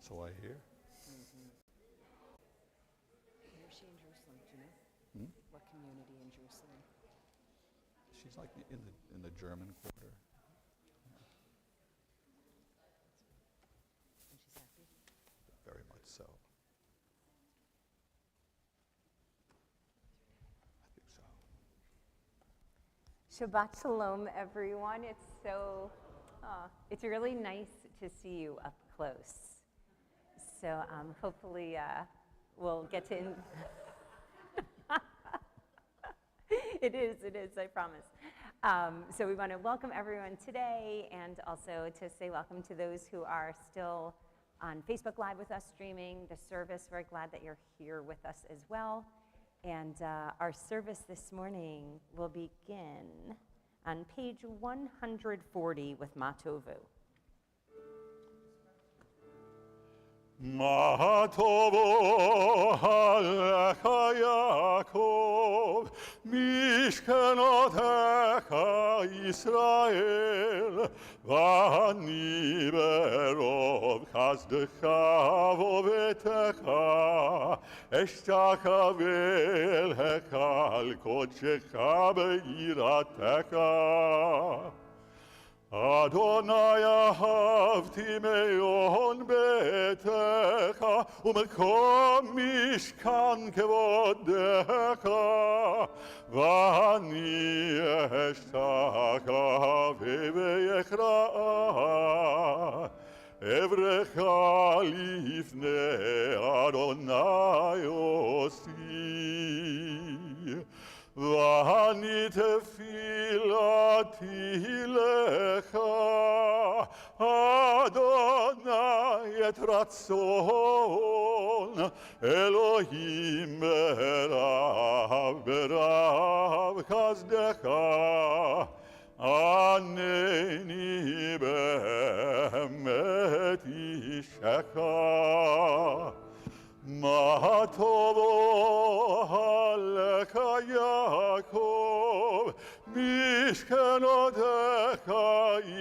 So I hear. Where is she in Jerusalem? Do you know? What community in Jerusalem? She's like in the German quarter. And she's happy? Very much so. I think so. Shabbat Shalom, everyone. It's really nice to see you up close. So hopefully we'll get to. It is, I promise. So we want to welcome everyone today and also to say welcome to those who are still on Facebook Live with us streaming the service. We're glad that you're here with us as well. And our service this morning will begin on page 140 with Matovu. מה טובו עליך יעקב, משכנותיך ישראל, ואני ברוב חסדך וביתך, אשתחווה אל היכל קודשך ביראתך. אדוני אהבתי מעון ביתך ומקום משכן כבודך, ואני אשתחווה ואכרע אברך לפני אדוני עושי. ואני תפילתי לך, אדוני את רצון, אלוהים ברב חסדך, ענני באמת אישך. מה טובו עליך יעקב, משכנותיך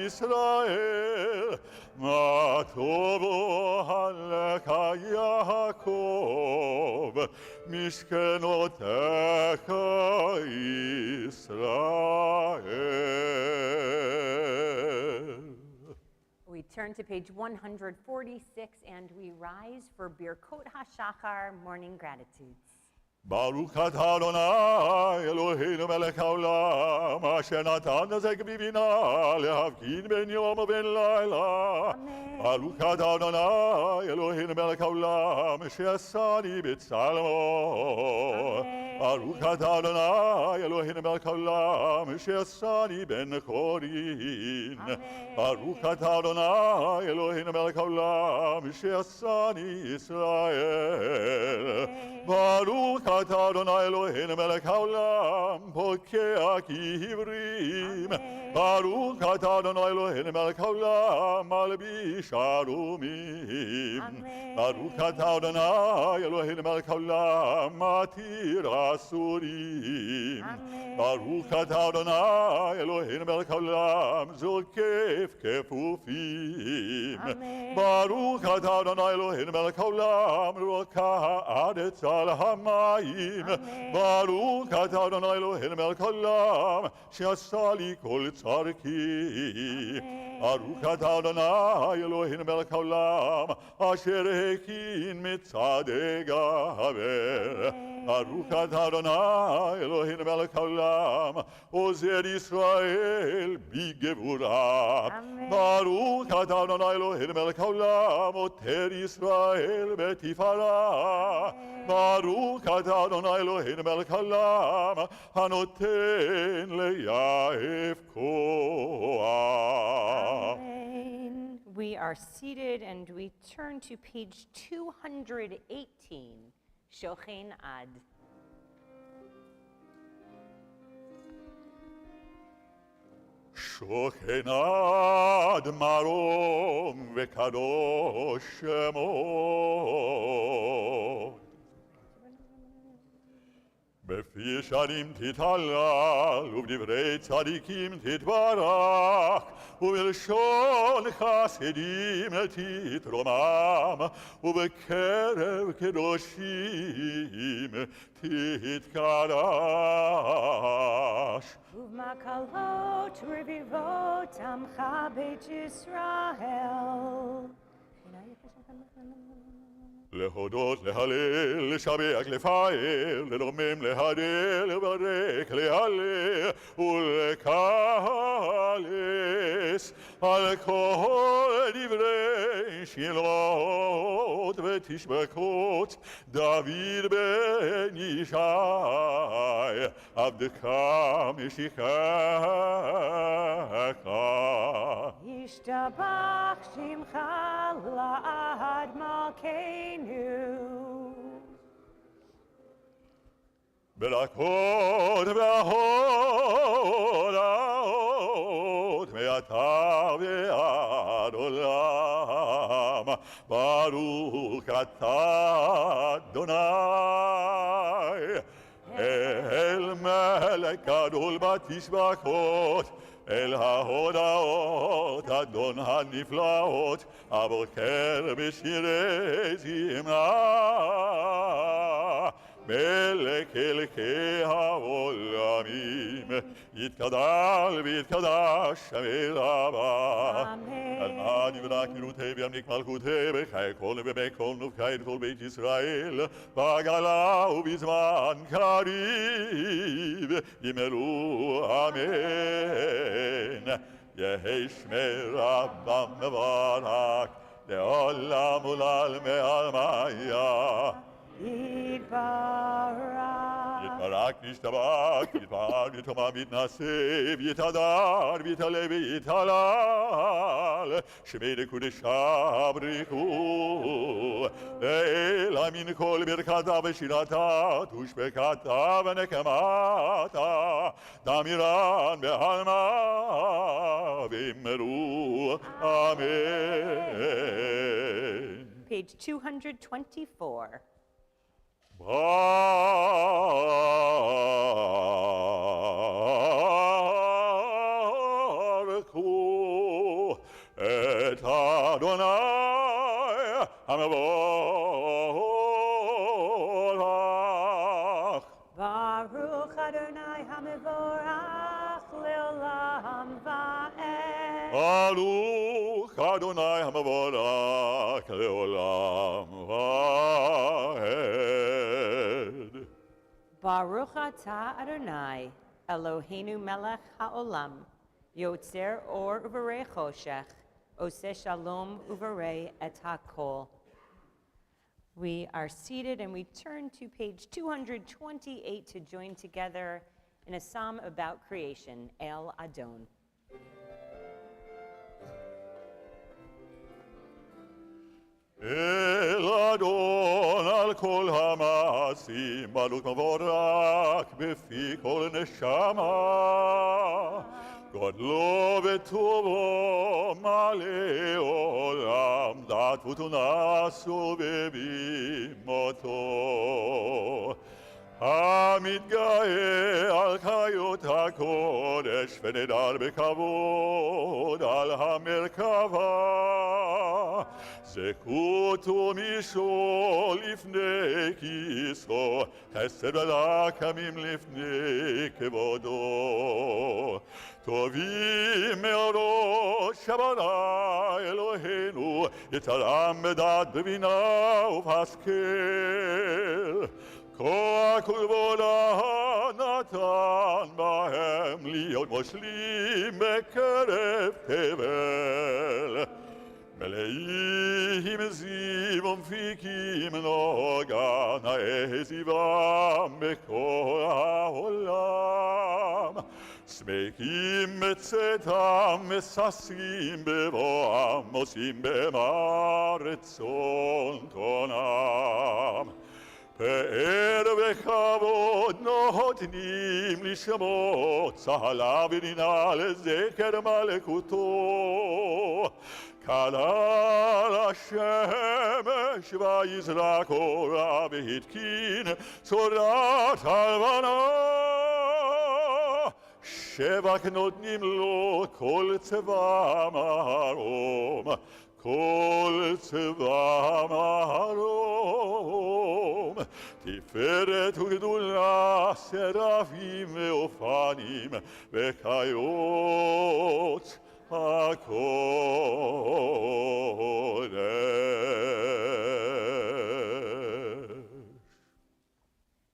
ישראל, מה טובו עליך יעקב, משכנותיך ישראל. We turn to page 146 and we rise for Birkot HaShachar, morning gratitudes. ברוך אתה אדוני אלוהינו מלך העולם, אשר נתן נזק בבינה להבחין בין יום ובין לילה. ברוך אתה אדוני אלוהינו מלך העולם, שעשני בצלמו. ברוך אתה אדוני אלוהינו מלך העולם, שעשני בן חורין. ברוך אתה אדוני אלוהינו מלך העולם, שעשני ישראל. ברוך אתה אדוני אלוהינו מלך העולם, פוקח עברים. ברוך אתה אדוני אלוהינו מלך העולם, מלביש ערומים. ברוך אתה אדוני אלוהינו מלך העולם, מתיר אסורים. ברוך אתה אדוני אלוהינו מלך העולם, זוקף כפופים. ברוך אתה אדוני אלוהינו מלך העולם, רוקע הארץ על המים. ברוך אתה אדוני אלוהינו מלך העולם, שעשה לי כל צרכי. ברוך אתה אדוני אלוהינו מלך העולם, אשר הכין מצעדי גבר. ברוך אתה אדוני אלוהינו מלך העולם, עוזר ישראל בגבורה. ברוך אתה אדוני אלוהינו מלך העולם, עוטר ישראל בתפארה. ברוך אתה אדוני אלוהינו מלך העולם, הנותן ליעף כוח. Amen. We are seated and we turn to page 218, Shochen Ad. שוכן עד מרום וקדוש שמו, בפי ישרים תתהלל, ובדברי צדיקים תתברך, ובלשון חסידים תתרומם, ובקרב קדושים תתקדש. ובמקלות רביבות עמך בית ישראל. להודות, להלל, לשבח, לפאר, לרומם, להלל, לברך, להלל ולקלס על כל דברי שילות ותשבחות דוד בן ישי עבדך משיחך. ישתבח שמך לעד מלכנו. ברכות והודאות מעתה ועד עולם, ברוך אתה אדוני אל מלך גדול בתשבחות, אל ההודעות אדון הנפלאות, הבוקר בשירי זמרה. מלך אלוקי העולמים, יתגדל ויתקדש שמי רבה. אמן. על מה נברא כנותי וימליך מלכותי, בחיי כל ובכל נובחי את כל בית ישראל, בגלה ובזמן קריב, ימלאו אמן. יהי שמי רבה מברך, לעולם ולעלמי עלמיה. יתברך. יתברך וישתבח, יתברך ויתרומם ויתנשא, ויתהדר ויתעלה ויתהלל, שמי לקודשה ברכו. לאל אמין כל ברכתה ושירתה, תושבקתה ונקמתה, דמירן בעלמה, ואמרו אמן. Page 224. ברכו את אדוני המבורך. ברוך אדוני המבורך לעולם ועד. ברוך אדוני המבורך לעולם ועד. Baruch atah Adonai, Eloheinu melech haolam, yotzer or uvarei choshech, oseh shalom uvarei et hakol. We are seated and we turn to page 228 to join together in a psalm about creation, El Adon. אל אדון על כל המעשים, ברוך מבורך בפי כל נשמה. גודלו וטובו מלא עולם, דעת ותבונה סובבים אותו. המתגאה על חיות הקודש ונדר בכבוד על המרכבה. זכות ומשול לפני כיסו, חסד ורחמים לפני כבודו. טובים מאורו שברא אלוהינו, יצרם בדעת בבינה ובהשכל. כוח וכבודה נתן בהם להיות מושלים בקרב תבל. מלאים זיו ומפיקים נוגה, נאה זיוום בכל העולם. שמחים בצאתם, מששים בבואם, עושים במה רצון קונם. פאר וכבוד נותנים לשמו, צהלה ונינה לזכר מלכותו. קלה השמש ויזרק אורה והתקין צורת הלבנה. שבע נותנים לו כל צבא מרום, כל צבא מרום. תפארת וגדולה, שרפים ואופנים וחיות הקודש.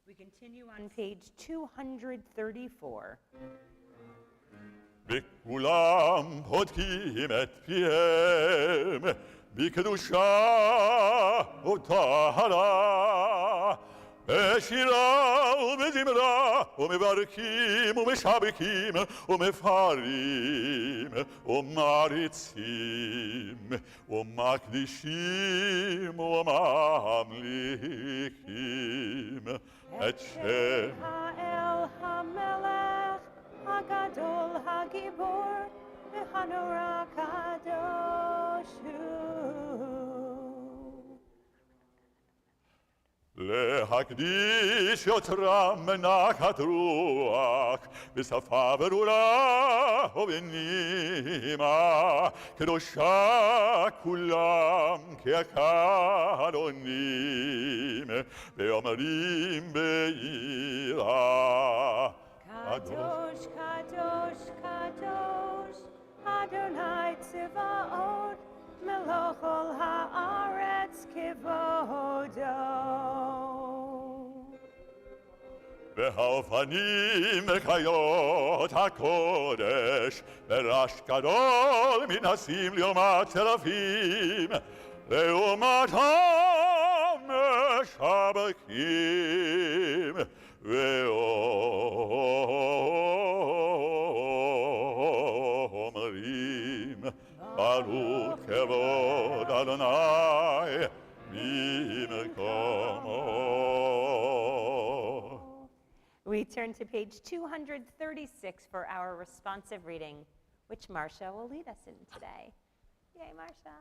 We continue on page 234. וכולם פותחים את פיהם בקדושה וטהרה, בשירה ובזמרה, ומברכים ומשבקים ומפארים ומעריצים ומקדישים וממליכים את שם האל המלך הגדול הגיבור והנורא קדוש הוא. להקדיש יוצרם מנחת רוח, בשפה ברורה ובנימה, קדושה כולם כאחרונים, ואומרים ביראה, קדוש, קדוש, קדוש, אדוני צבאות, מלוך כל הארץ כבודו. והאופנים וחיות הקודש, ברעש גדול מנסים לעומת צלפים, לעומת המשבקים, ואומרים, ברוך כבוד אדוני ממקומו. We turn to page 236 for our responsive reading, which Marcia will lead us in today. Yay, Marcia.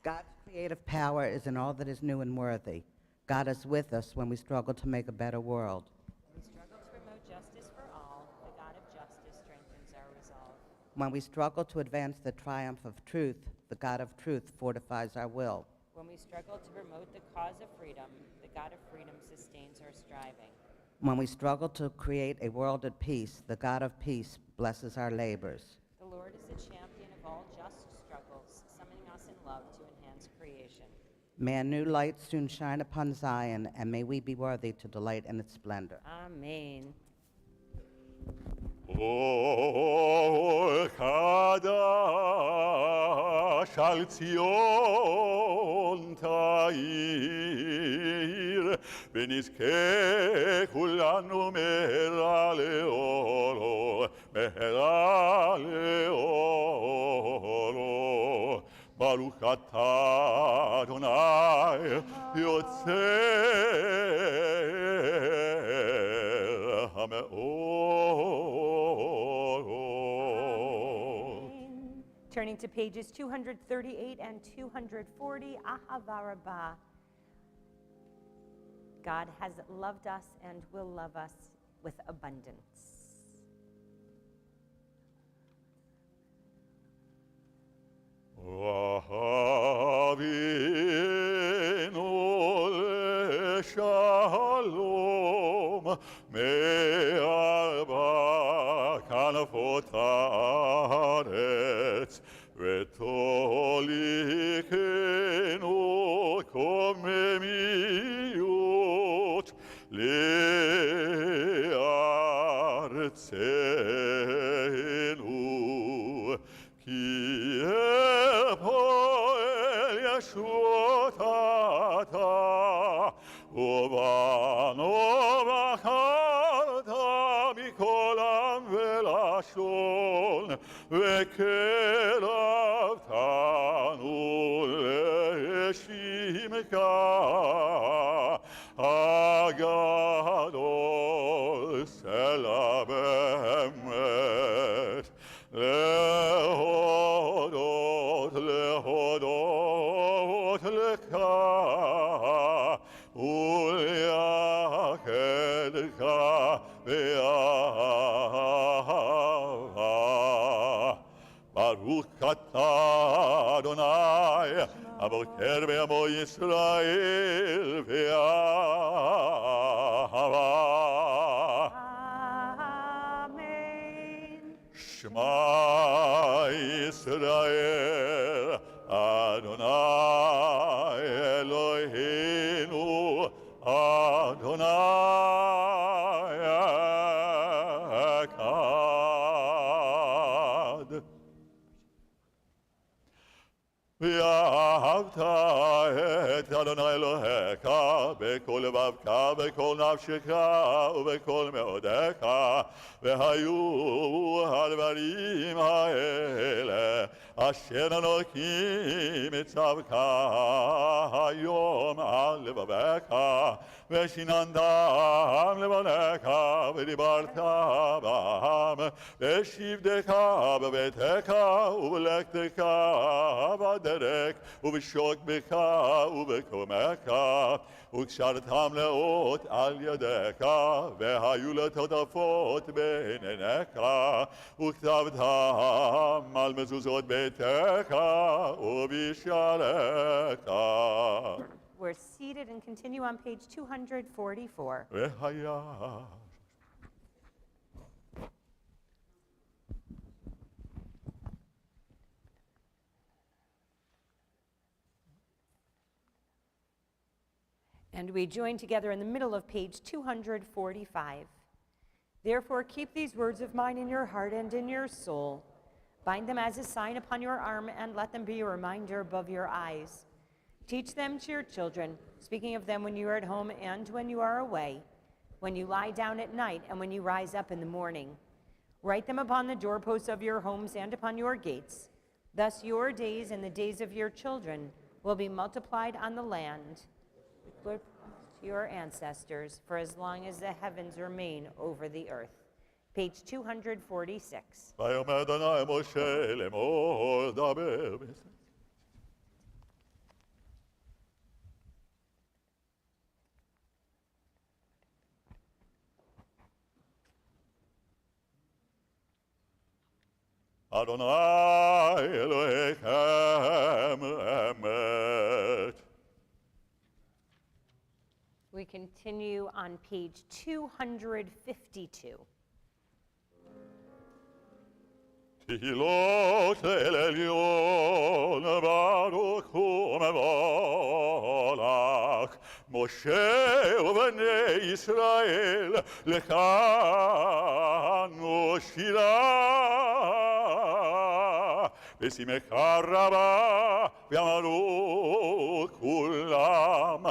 God's creative power is in all that is new and worthy. God is with us when we struggle to make a better world. We struggle to promote justice for all. The God of justice strengthens our resolve. When we struggle to advance the triumph of truth, the God of truth fortifies our will. When we struggle to promote the cause of freedom, the God of freedom sustains our striving. When we struggle to create a world at peace, the God of peace blesses our labors. The Lord is the champion of all just struggles, summoning us in love to enhance creation. May a new light soon shine upon Zion, and may we be worthy to delight in its splendor. Amen. אור חדש על ציון תאיר, ונזכה כולנו מהרה לאורו, מהרה לאורו. ברוך אתה אדוני יוצר המאור. Turning to pages 238 and 240, Ahava Rabbah. God has loved us and will love us with abundance. Ahavinu leshalom me'arba kanafot haaretz v'tolikenu komemiyot le'artzenu ki poel yeshut ata ubano bacharta mikol am velashon vekeravtanu leshimka הגדול סלע באמת להודות לך ולייחדך באהבה. ברוך אתה אדוני הבוקר בעמו ישראל באהבה. Amen. שמע ישראל אדוני אלוהינו אדוני אחד. ואהבת את אדוני אלוהיך בכל לבבך בכל נפשך ובכל מאודך, והיו הדברים האלה אשר אנוכי מצווך היום על לבבך, ושיננתם לבניך ודיברת בם בשבתך בביתך ובלכתך בדרך ובשוכבך ובקומך, וקשרתם לאות על ידך והיו לטוטפות בין עיניך, וכתבתם על מזוזות ביתך ובשעריך. We're seated and continue on page 244. והיה And we join together in the middle of page 245. Therefore, keep these words of mine in your heart and in your soul. Bind them as a sign upon your arm, and let them be a reminder above your eyes. Teach them to your children, speaking of them when you are at home and when you are away, when you lie down at night and when you rise up in the morning. Write them upon the doorposts of your homes and upon your gates. Thus your days and the days of your children will be multiplied on the land. To your ancestors for as long as the heavens remain over the earth. Page 246. ויאמר אדוני משה לאמור דבר אדוני אלוהיכם אמת. We continue on page 252. תהילות לאל עליון ברוך הוא מבורך, משה ובני ישראל לך נושירה בשמחה רבה ואמרו כולם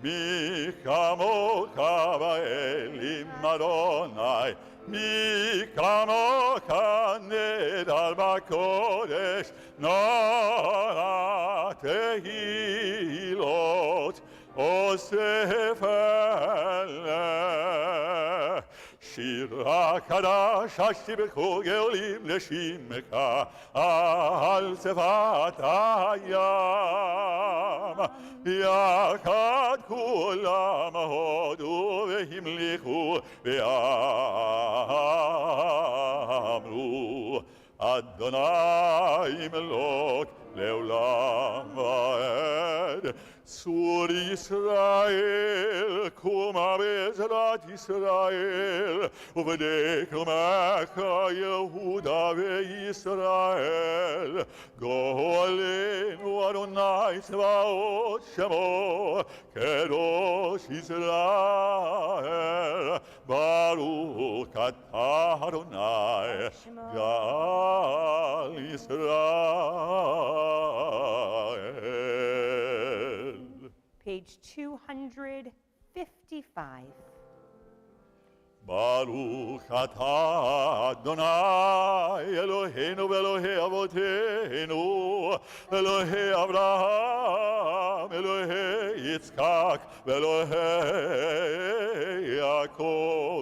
מי כמוך באלים אדוני, מי כמוך נדר בקודש, נורא תהילות אוסף אלה. שיר הקדש השבחו גאולים לשמך על שפת הים, יחד כולם הודו והמליכו ואמרו אדוני מלוק לעולם ועד. צור ישראל קומה בעזרת ישראל, ובני קומך יהודה וישראל. גואלנו אדוני צבאות שמו קדוש ישראל. ברוך אתה אדוני גאל ישראל. Page 255. ברוך אתה אדוני אלוהינו ואלוהי אבותינו, אלוהי אברהם, אלוהי יצחק ואלוהי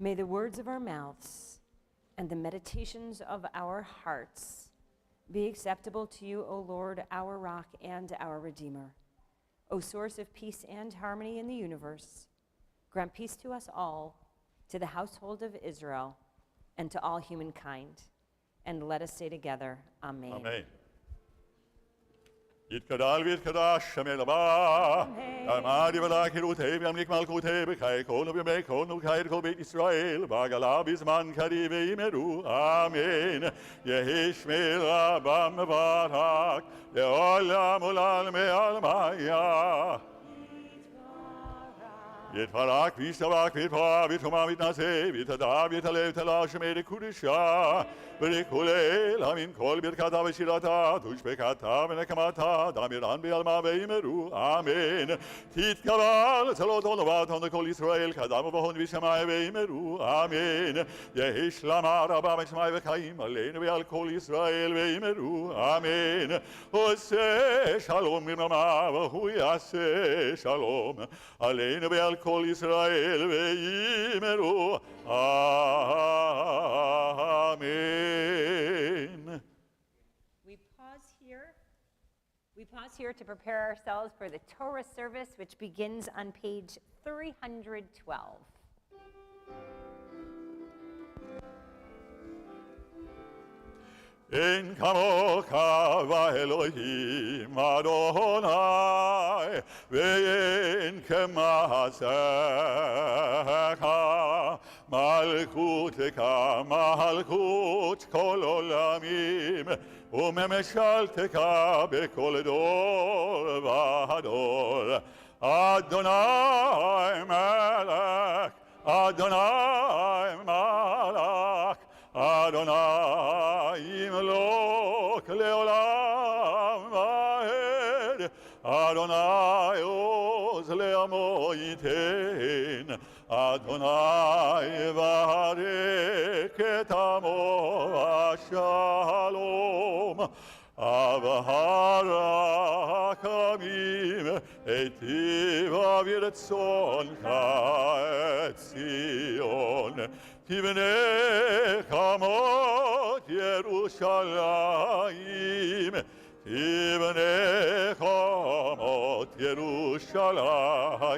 May the words of our mouths and the meditations of our hearts be acceptable to you, O Lord, our rock and our Redeemer. O source of peace and harmony in the universe, grant peace to us all, to the household of Israel, and to all humankind. And let us say together, Amen. Amen. יתגדל ויתקדש שם אל הבא, עמד יבלע חירותי וימליק מלכותי בחיי כל ובימי כל ובחיי כל בית ישראל, בעגלה בזמן קריב וימרו, אמן. יהי שמי רבם מברך, לעולם ולעלמי עלמיה. יתברך וישתבח ויתפאר ויתרומם ויתנשא ויתהדר ויתהלל ותהלל שמי לקודשה ולכולל המין כל ברכתה ושירתה ושבחתה ונקמתה דמירן בעלמה ואמרו אמן. תתקבל צלותון ובאתון לכל ישראל קדם ובהון ושמיים ואמרו אמן. יהי שלמה רבה משמיים וחיים עלינו ועל כל ישראל ואמרו אמן. עושה שלום במרומיו והוא יעשה שלום עלינו ועל כל ישראל ויאמרו אמן. We pause here to prepare ourselves for the Torah service, which begins on page 312. אין כמוך באלוהים אדוני ואין כמעשיך מלכותך מלכות כל עולמים וממשלתך בכל דור ודור. אדוני מלך אדוני מלך אדוני ימלוך לעולם ועד. אדוני עוז לעמו ייתן. אדוני יברך את עמו השלום. הרחמים היטיב ברצונך את ציון. תבנה חומות ירושלים, תבנה חומות ירושלים,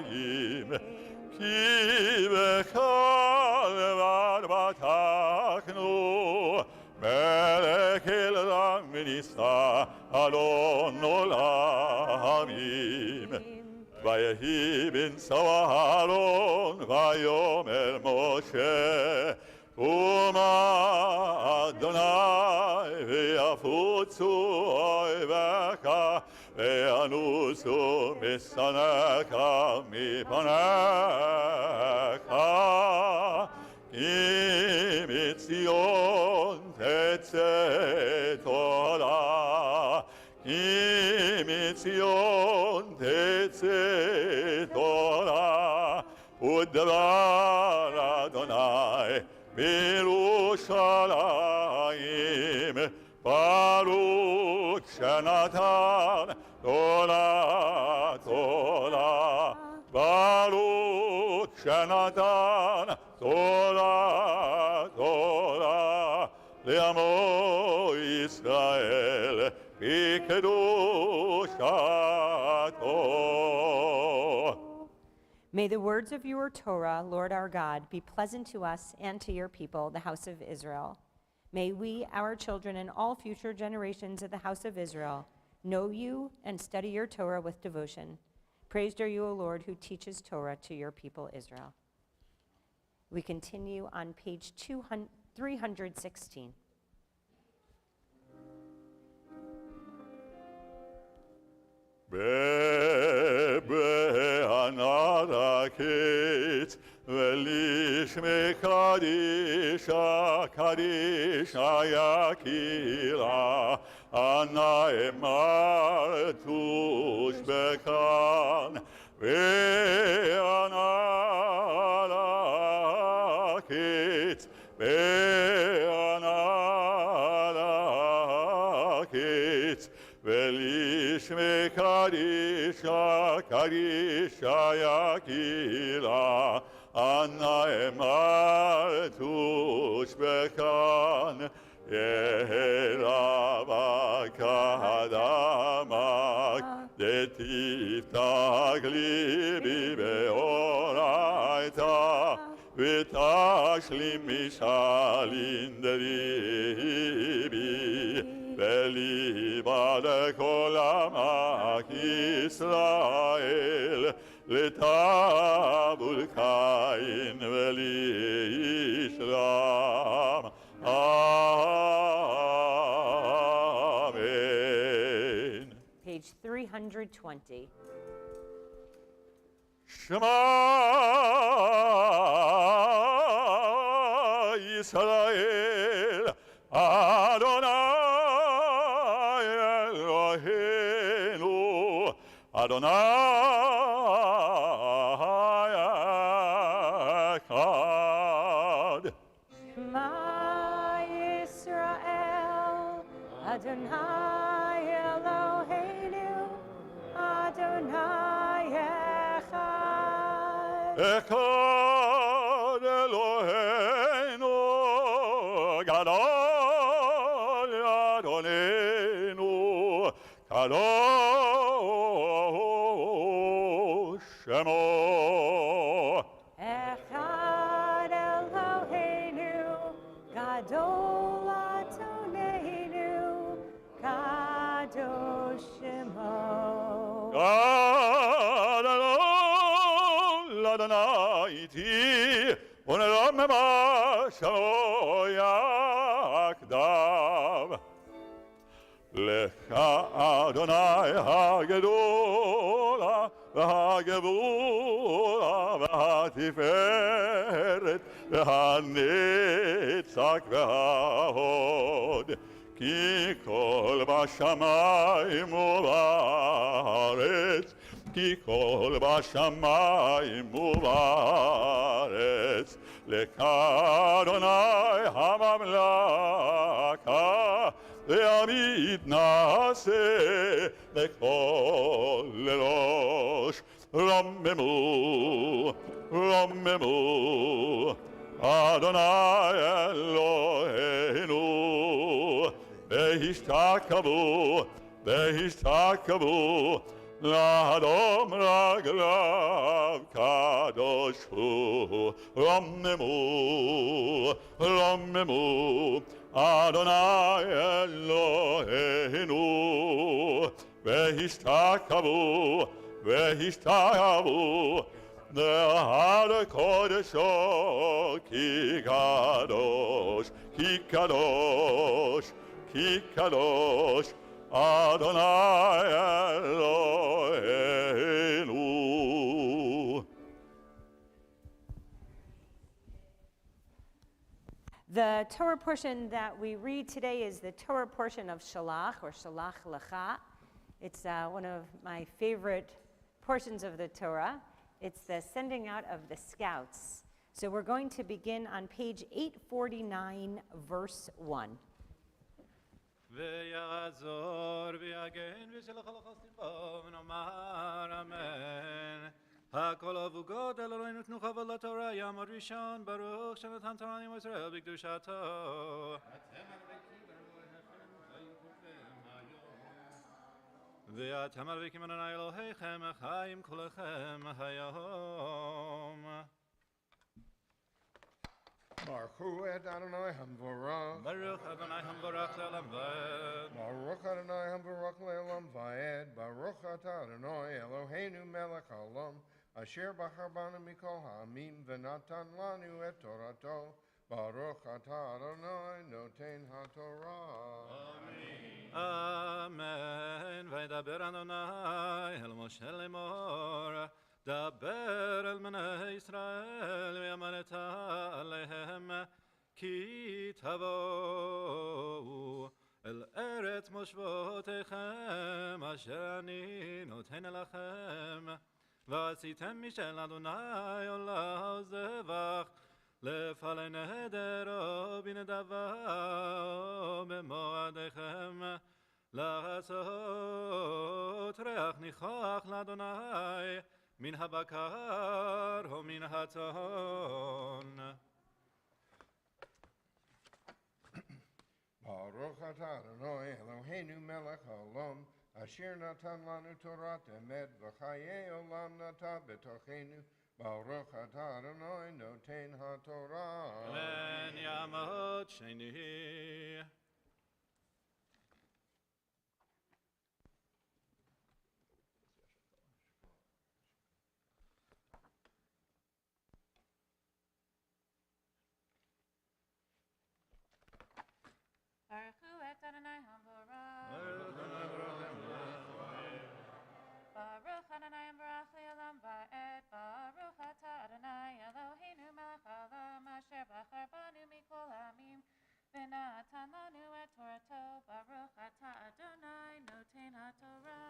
כי בך לבד בטחנו, מלך אלוהים ונישא אדון עולמים. ויהי בנשוא אהרון ויאמר משה קומה אדוני ויפוצו אויביך וינוסו משנאיך מפניך. כי מציון תצא תורה, כי מציון תצא תורה, ודבר אדוני בירושלים. ברוך שנתן תורה תורה, ברוך שנתן תורה תורה לעמו ישראל בקדושתו. May the words of your Torah, Lord our God, be pleasant to us and to your people, the house of Israel. May we, our children, and all future generations of the house of Israel know you and study your Torah with devotion. Praised are you, O Lord, who teaches Torah to your people Israel. We continue on page 316. Be'anarakit velishme kadisha kadisha yakira ana emar tush bekan be'anarakit be'anarakit velishme kadisha kadisha yakira Anna emar tush bekan Yeravakadamak Detiftag libi beoraita Vitashlim mishalin deribi Beliba lekol amak Israel Letabul kain velishlam Amen. Page 320. Shema Yisrael Adonai Eloheinu Adonai Echad. Shema Yisrael, Adonai Eloheinu, Adonai Echad. Echad Eloheinu Gadol Adonenu Kadosh Shemo. Echad Eloheinu, Gadol Adonenu, Kadosh Shemo. Gadol Adonai iti Unelam Shemo Yakdav. Lecha Adonai HaGedola והגבורה והתפארת והנצח וההוד כי כל בשמיים ובארץ כי כל בשמיים ובארץ לך אדוני הממלכה ועמית נעשה לכל ראש רוממו רוממו אדוני אלוהינו והשתקבו והשתקבו לאדום רגליו קדוש הוא רוממו רוממו אדוני אלוהינו והשתקבו והשתקבו להר קודשו כי קדוש כי קדוש כי קדוש אדוני אלוהינו. The Torah portion that we read today is the Torah portion of Shalach, or Shalach Lecha. It's one of my favorite portions of the Torah. It's the sending out of the scouts. So we're going to begin on page 849, verse 1. ויעזור ויגן ושלח על חסדיו ונאמר אמן. הכל אבו גודל אלוהינו תנו כבוד לתורה יום הראשון ברוך שנתן תורה לעם ישראל בקדושתו. ואתם מרוויקים אדוני אלוהיכם חיים כולכם היום. Baruch Adonai Hamvorach. ברוך אדוני המבורך לעולם ועד. Baruch Adonai Hamvorach Le'olam Va'ed. Baruch Atah Adonai Eloheinu Melech Haolam. Asher Bachar Banu Mikol Ha'amim V'natan Lanu Et Torato. Baruch Atah Adonai Noten HaTorah. אמן. וידבר אדוני אל משה לאמור דבר אל בני ישראל ואמרת עליהם כי תבואו אל ארץ מושבותיכם אשר אני נותן לכם ועשיתם משל אדוני עולה זבח לפני נדרו בנדבה במועדיכם לעשות ריח ניחוח לאדוני מן הבקר ומן הצאן. Baruch atah Adonai Eloheinu melech haolam, asher natan lanu Torat emet v'chayei olam nata betochenu. Baruch atah Adonai noten haTorah. Amen. יעמוד שני. ברכו את אדוני המבורך. ברוך אדוני המבורך לעולם ועד. ברוך אתה אדוני אלוהינו מלך העולם אשר בחר בנו מכל העמים ונתן לנו את תורתו. ברוך אתה אדוני נותן התורה.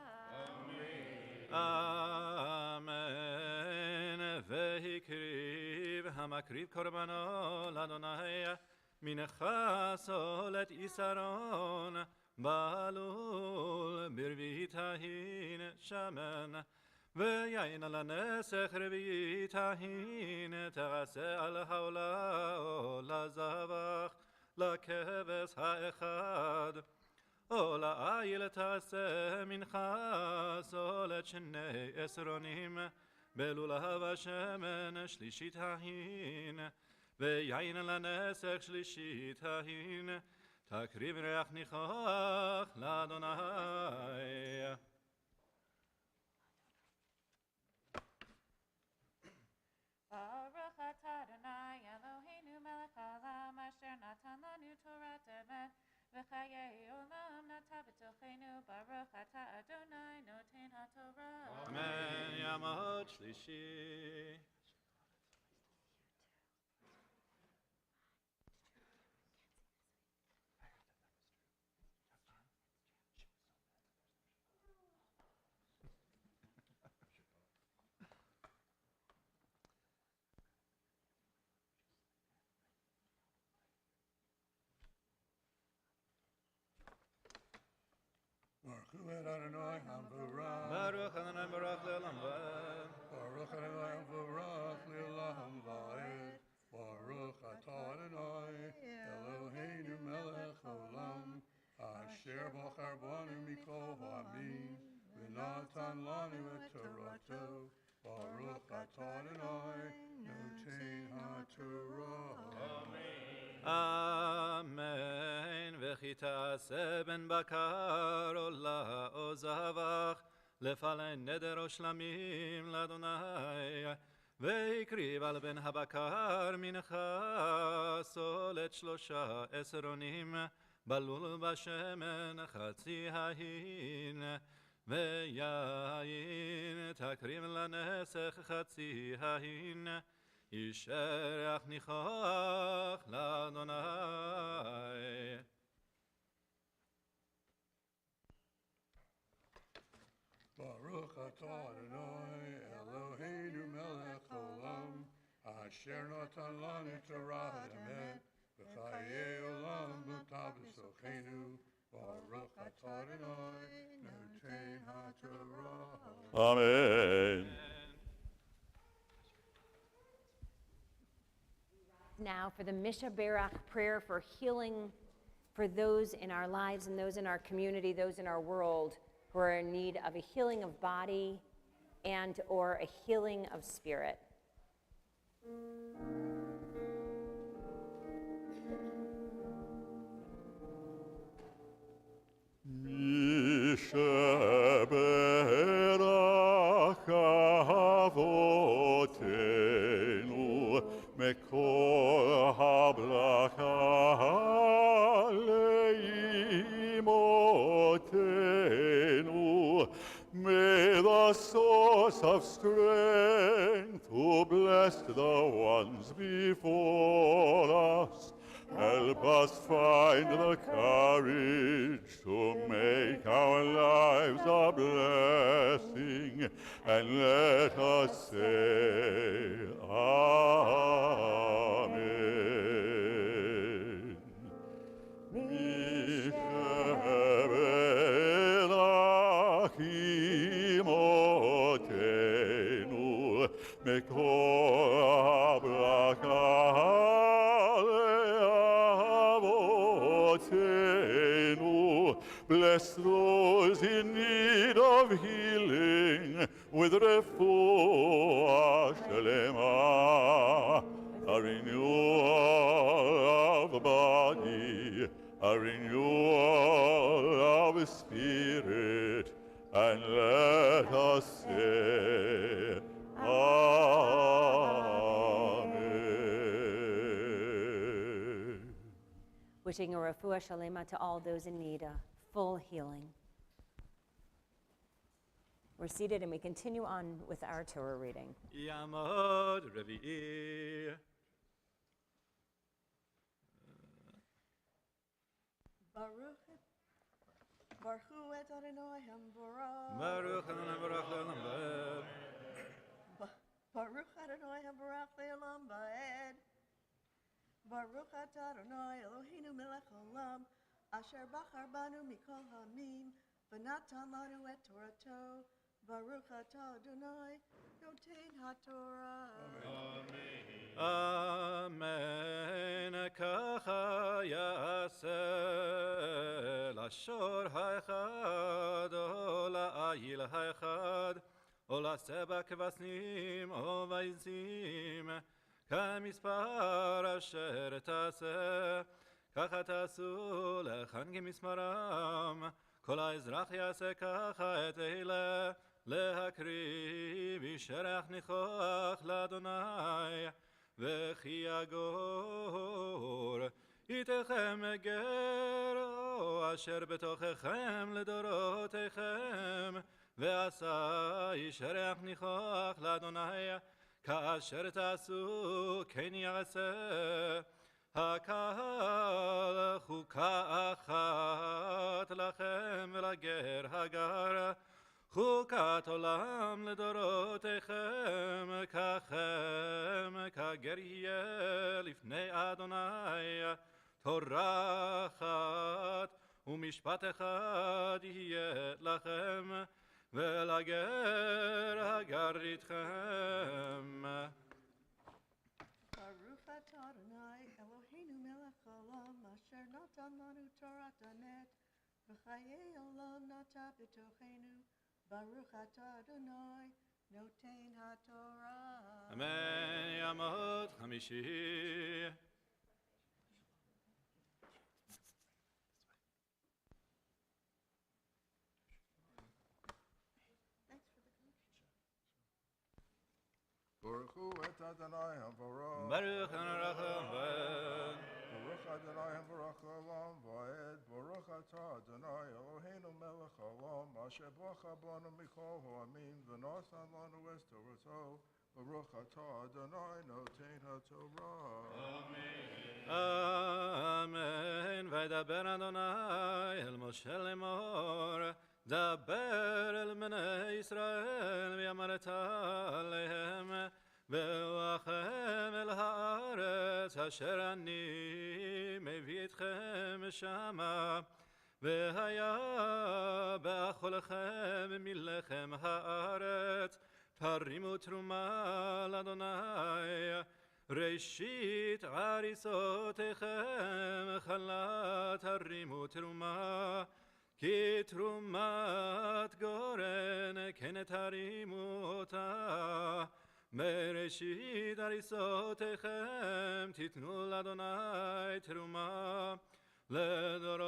אמן. והקריב המקריב קורבנו לאדוני מנחסו ישרון בעלול ברביעית ההין שמן ויין על הנסך רביעית ההין תעשה על העולה או לזבח לכבש האחד או לעיל תעשה מנחס או לשני עשרונים בלולב השמן שלישית ההין ויין על הנסך שלישית ההין תקריב ריח ניחוח לאדוני. ברוך אתה אדוני אלוהינו מלך העולם אשר נתן לנו תורת אמת וחיי עולם נטע בתוכנו. ברוך אתה אדוני נותן התורה. אמן. יעמוד שלישי. Baruch Adonai hamvarach. ברוך אדוני מבורך לעולם ועד. Baruch Adonai hamvarach le'olam va'ed. Baruch atah Adonai Eloheinu melech haolam, asher bachar banu mikol ha'amim v'natan lanu et torato. Baruch atah Adonai noten haTorah. אמן. וכי תעשה בן בקר עולה או זבח לפני נדר או שלמים לאדוני והקריב על בן הבקר מנחה סולת 13 עשרונים בלול בשמן חצי ההין ויין תקריב לנסך חצי ההין ישרח ניחוח לאדוני. Baruch atah Adonai Eloheinu melech haolam, asher natan lanu Torah emet v'chayei olam notah b'sochenu. Baruch atah Adonai noten haTorah. Amen. Now for the Misha Berach prayer for healing for those in our lives and those in our community, those in our world who are in need of a healing of body and or a healing of spirit. Berach avotenu mekol habracha leimotenu. May the source of strength who blessed the ones before us help us find the courage to make our lives a blessing, and let us say, Amen. Mishaberach imotenu מכל הברכה לאבותינו. Bless those in need of healing with refuah shlema, a renewal of the body, a renewal of the spirit, and let us say, Amen. Wishing a refuah shalema to all those in need, a full healing. We're seated and we continue on with our Torah reading. Yamod Revi'i. Baruch et Adonai Hamborah. Baruch Adonai Baruch Le'olam Va'ed. Baruch Adonai Hamborach Le'olam Va'ed. Baruch atah Adonai Eloheinu melech haolam, asher bachar banu mikol ha'amim, v'natan lanu et Torato. Baruch atah Adonai noten haTorah. Amen. Kacha yaseh lashor ha'echad, o la'ayil ha'echad, o la'seba kevasnim, o va'izim, כמספר אשר תעשה, ככה תעשו לכאן כמספרם. כל האזרח יעשה ככה את אלה, להקריב ישרח ניחוח לאדוני, וכי יגור איתכם גר, אשר בתוככם לדורותיכם, ועשה ישרח ניחוח לאדוני, כאשר תעשו כן יעשה. הקהל חוקה אחת לכם ולגר הגר, חוקת עולם לדורותיכם, ככם כגר יהיה לפני אדוני, תורה אחת ומשפט אחד יהיה לכם, ולגר הגר איתכם. Baruch atah Adonai Eloheinu melech haolam, asher natan lanu Torat hanet, v'chayei olam nata b'tochenu. Baruch atah Adonai noten haTorah. אמן. יעמוד חמישי. Baruch hu et Adonai Hamborah. ברוך הנרחם בן. Baruch Adonai Hamborach Olam Va'ed. Baruch atah Adonai Eloheinu melech haolam, asher bachar banu mikol ha'amim, v'nasan lanu es Torato. Baruch atah Adonai noten haTorah. אמן. וידבר אדוני אל משה לאמור, דבר אל בני ישראל ואמרת עליהם, בואכם אל הארץ אשר אני מביא אתכם שמה, והיה באכולכם מלחם הארץ, תרימו תרומה לאדוני. ראשית עריסותיכם חלה תרימו תרומה, כי תרומת גורן כן תרימו אותה. בראשית עריסותיכם תיתנו לאדוני תרומה לדורותיכם.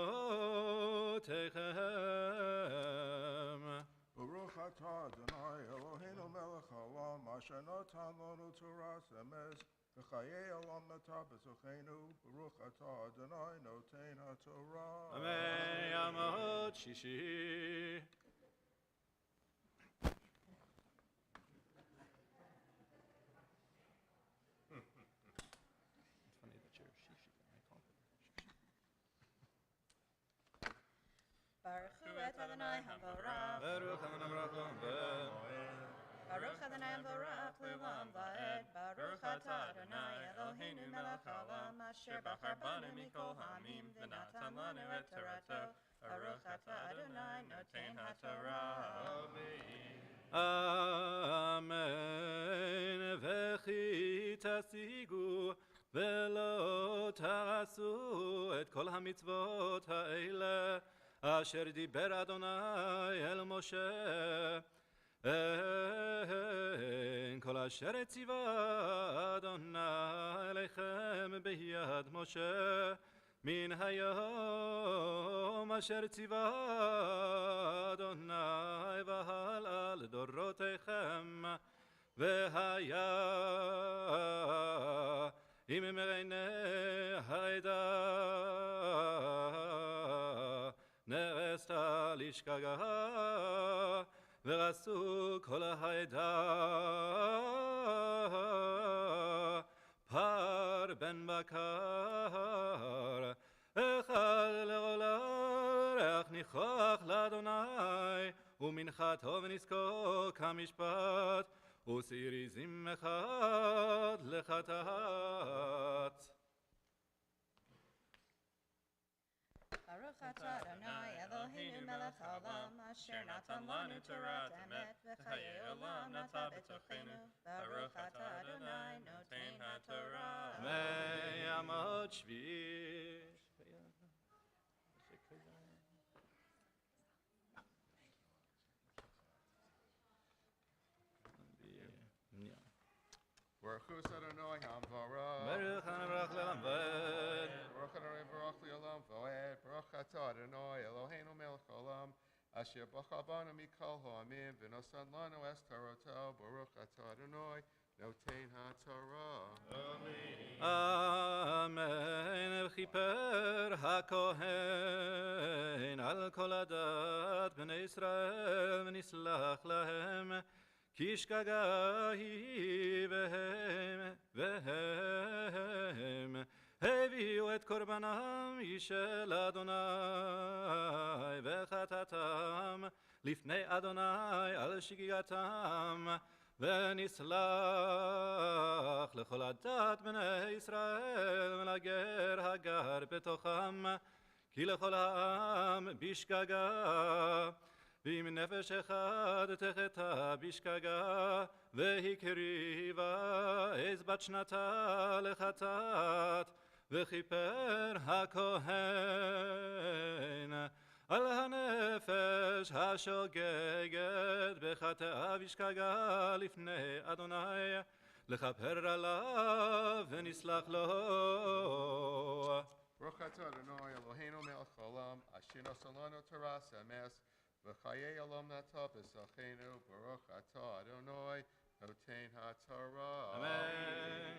Baruch atah Adonai Eloheinu melech haolam, asher natan lanu Toras emes, v'chayei olam nata b'tochenu. Baruch atah Adonai noten haTorah. אמן. יעמוד שישי. Baruch hu et Adonai Hamborah. ברוך הנרחם בן. Baruch Adonai Hamborach Le'olam Va'ed. Baruch atah Adonai Eloheinu melech haolam, asher bachar banu mikol ha'amim, v'natan lanu et Torato. Baruch atah Adonai noten haTorah. אמן. תשיגו ולא תעשו את כל המצוות האלה אשר דיבר אדוני אל משה. כל אשר ציווה אדוני אליכם ביד משה מן היום אשר ציווה אדוני והלאה לדורותיכם והיה אם מעיני העדה נעשתה לשגגה ועשו כל העדה פר בן בקר אחד לעולה אך ניחוח לאדוני ומנחתו ונזקו כמשפט ושעיר עזים אחד לחטאת. ברוך אתה אדוני אלוהינו מלך העולם אשר נתן לנו תורת אמת וחיי עולם נטע בתוכנו. ברוך אתה אדוני נותן התורה. מעמוד שביעי. Baruch Adonai Hamvara. Baruch Adonai Lelamved. Baruch Adonai Baruch Leolam Voed. Baruch Atah Adonai Eloheinu Melech Olam. Asher Bachar Banu Mikol Ha'amim V'nosan Lanu Es Toroto. Baruch Atah Adonai Noten HaTorah. Amen. וכיפר הכהן על כל הדת בני ישראל ונסלח להם כי שגגה היא והם הביאו את קורבנם של אדוני וחטאתם לפני אדוני על שגיגתם ונסלח לכל הדת בני ישראל ולגר הגר בתוכם כי לכל העם בשגגה ואם נפש אחד תחטא בשגגה והקריבה עז בת שנתה לחטאת וכיפר הכהן על הנפש השוגגת בחטאה בשגגה לפני אדוני לכפר עליו ונסלח לו. Baruch Atah Adonai Eloheinu Melech Olam. Asher nosan lanu Torah emes. V'chayei olam nata b'sachenu. Baruch Atah Adonai Noten HaTorah. Amen.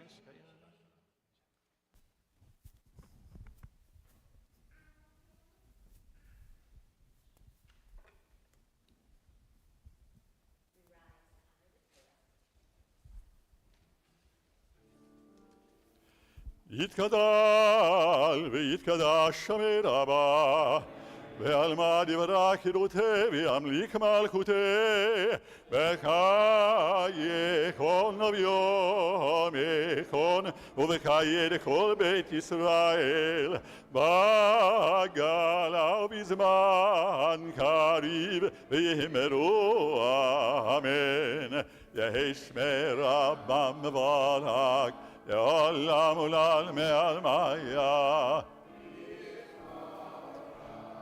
יתגדל ויתקדש שמי רבה ועלמא דברה חירותי וימליך מלכותי בחיי כל נביו מיכון ובחיי כל בית ישראל בגלה ובזמן קריב ויאמרו אמן. יהי שמי רבם מבורך לעולם ולעלמי עלמיה.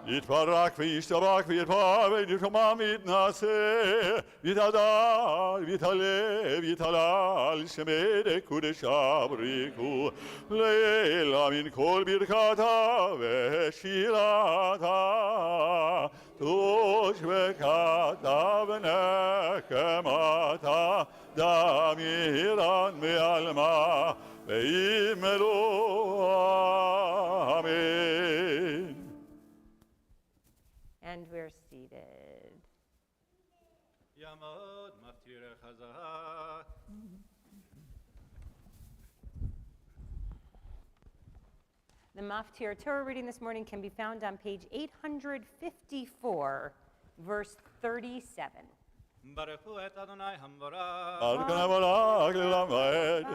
יתברך וישתבח ויתפאר ויתקומם ויתנשא ויתהדר ויתהלל ויתהלל שמי קודשא בריחו לעילא מן כל ברכתה ושירתה תושבקתה ונחמתה דמירן מעלמה ויאמרו אמן. And we're seated. יעמוד מפטיר חזק. The Maftir Torah reading this morning can be found on page 854, verse 37. ברכו את אדוני המבורך. אדוני מבורך לעולם ועד.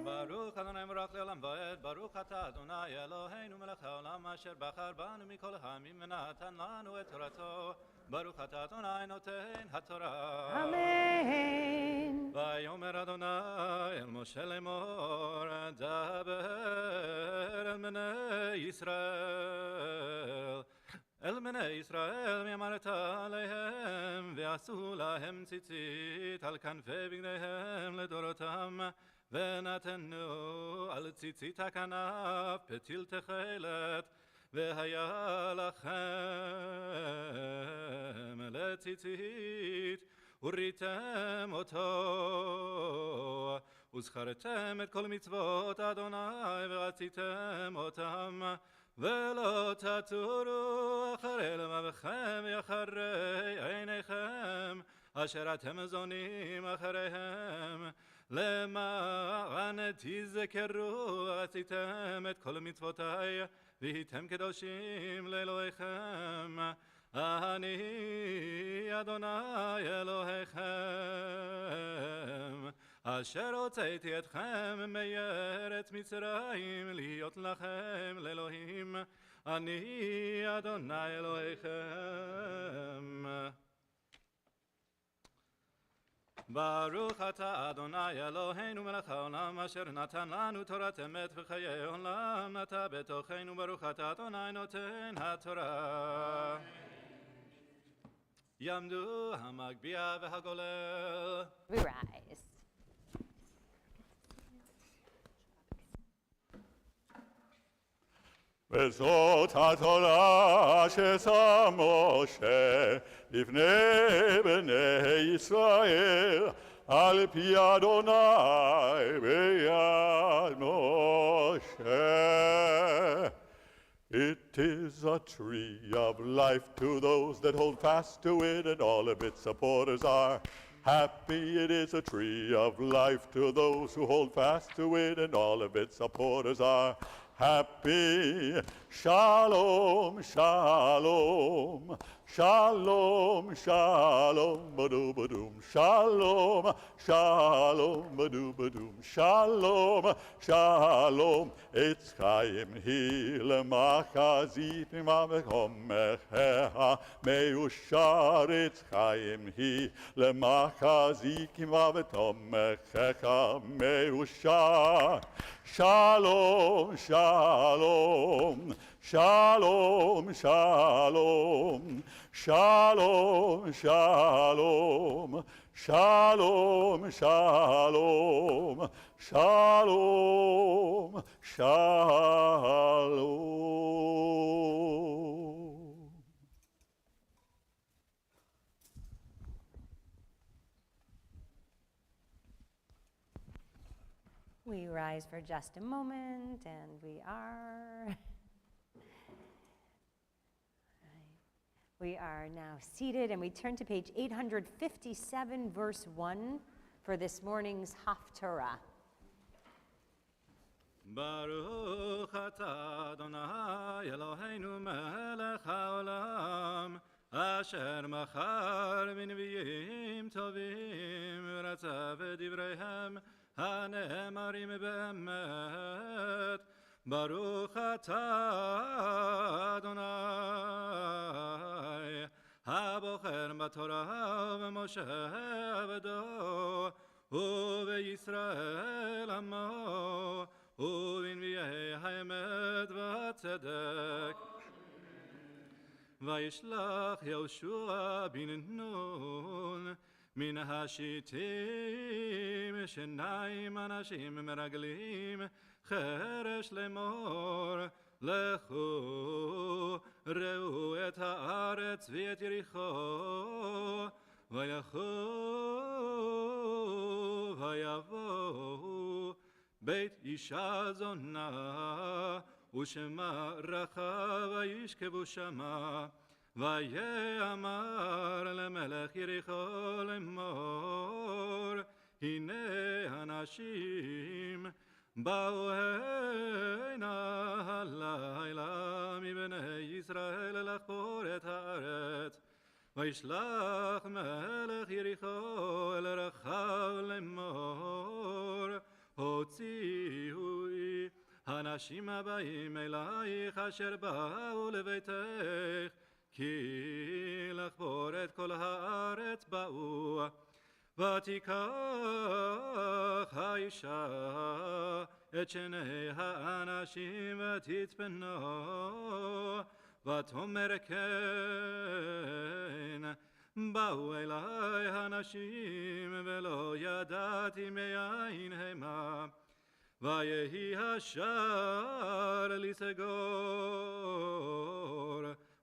ברוך אדוני מבורך לעולם ועד. ברוך אתה אדוני אלוהינו מלך העולם אשר בחר בנו מכל העמים ונתן לנו את תורתו. ברוך אתה אדוני נותן התורה. אמן. ויאמר אדוני אל משה לאמור, דבר אל בני ישראל. אל בני ישראל ואמרת עליהם, ועשו להם ציצית על כנפי בגדיהם לדורותם, ונתנו על ציצית הכנף פתיל תכלת, והיה לכם לציצית, וריתם אותו, וזכרתם את כל מצוות אדוני ורציתם אותם, ולא תתורו אחרי לבבכם ואחרי עיניכם, אשר אתם זונים אחריהם, למען תזכרו עשיתם את כל מצוותי, והייתם קדושים לאלוהיכם. אני אדוני אלוהיכם, אשר הוצאתי אתכם מארץ מצרים, להיות לכם לאלוהים. אני אדוני אלוהיכם. ברוך אתה אדוני אלוהינו מלך העולם, אשר נתן לנו תורת אמת וחיי עולם, נטע בתוכנו. ברוך אתה אדוני נותן התורה. יעמדו המגביה והגולל. We rise. וזאת התורה ששם משה לפני בני ישראל, על פי אדוני ביד משה. It is a tree of life to those that hold fast to it, and all of its supporters are happy. It is a tree of life to those who hold fast to it, and all of its supporters are happy. Shalom, shalom, shalom, shalom, ba-doo-ba-doom, shalom, shalom, ba-doo-ba-doom, shalom, shalom. Etz chaim hi lemachazit v'mechomecha meushar. Etz chaim hi lemachazit v'mechomecha meushar. Shalom, shalom, shalom, shalom, shalom, shalom, shalom, shalom, shalom, shalom. We rise for just a moment, and we are. We are now seated, and we turn to page 857, verse 1, for this morning's Haftarah. ברוך אתה אדוני אלוהינו מלך העולם, אשר מכר בנביאים טובים ורצה בדבריהם הנאמרים באמת. ברוך אתה אדוני הבוחר בתורה ובמשה עבדו ובישראל עמו ובנביאי האמת והצדק. וישלח יהושע בן נון מן השיטים שניים אנשים מרגלים חרש לאמור, לכו ראו את הארץ ואת יריחו. וילכו ויבואו בית אישה זונה ושמה רחב וישכבו שמה. ויאמר למלך יריחו לאמור, הנה אנשים באו הנה הלילה מבני ישראל לחפור את הארץ. וישלח מלך יריחו אל רחב לאמור, הוציאוי האנשים הבאים אלייך אשר באו לביתך, כי לחפור כל הארץ באו. ותיקח האישה את שני האנשים ותצפנו, ותאמר כן, באו אלי הנשים ולא ידעתי מאין המה. ויהי השער לסגור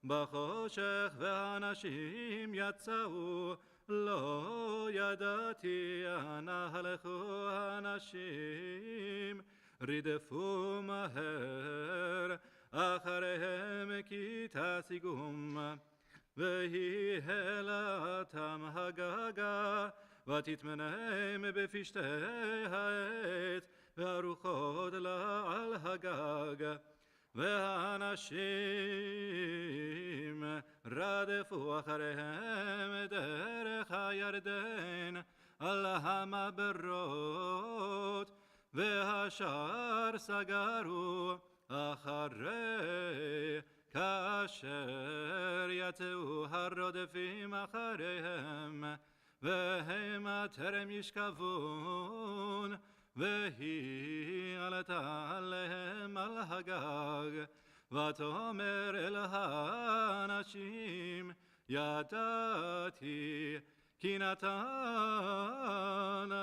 בחושך והנשים יצאו, לא ידעתי אנה הלכו הנשים, רדפו מהר אחריהם כי תשיגום. ויהי העלתם הגגה ותטמנם בפשטי העץ והרוחות לה על הגג. והאנשים רדפו אחריהם דרך הירדן על המעברות, והשער סגרו אחרי כאשר יצאו הרודפים אחריהם, והם טרם ישכבון. והיא עלתה עליהם על הגג, ותאמר אל האנשים, ידעתי כי נתן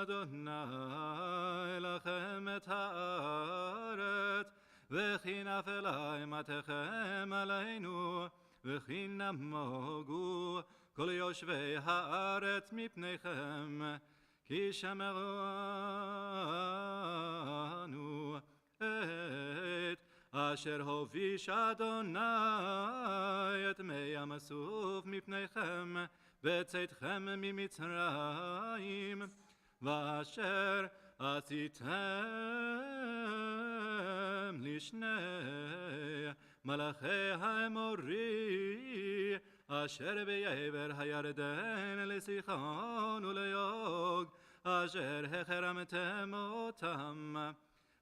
אדוני לכם את הארץ, וכי נפלה אימתכם עלינו, וכי נמוגו כל יושבי הארץ מפניכם. כי שמענו את אשר הוביש אדוני את מי ים הסוף מפניכם בצאתכם ממצרים, ואשר עשיתם לשני מלאכי האמורי אשר בעבר הירדן לסיחון ולעוג, אשר החרמתם אותם.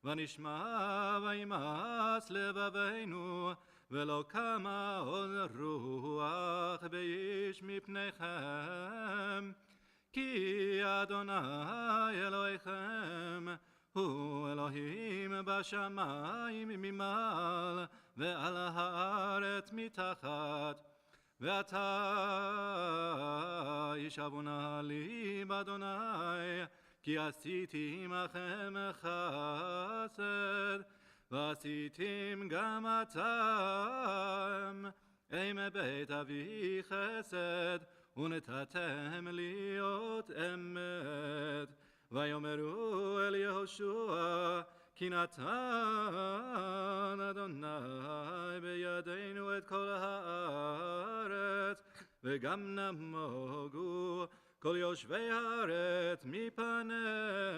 ונשמע וימאס לבבינו, ולא קמה עוד רוח באיש מפניכם, כי אדוני אלוהיכם הוא אלוהים בשמיים ממעל ועל הארץ מתחת. ועתה ישבו נהלים אדוני, כי עשיתי עמכם חסד, ועשיתם גם אתם עם בית אבי חסד, ונתתם להיות אמת. ויאמרו אל יהושע, כי נתן אדוני בידינו את כל הארץ, וגם נמוגו כל יושבי הארץ מפנינו.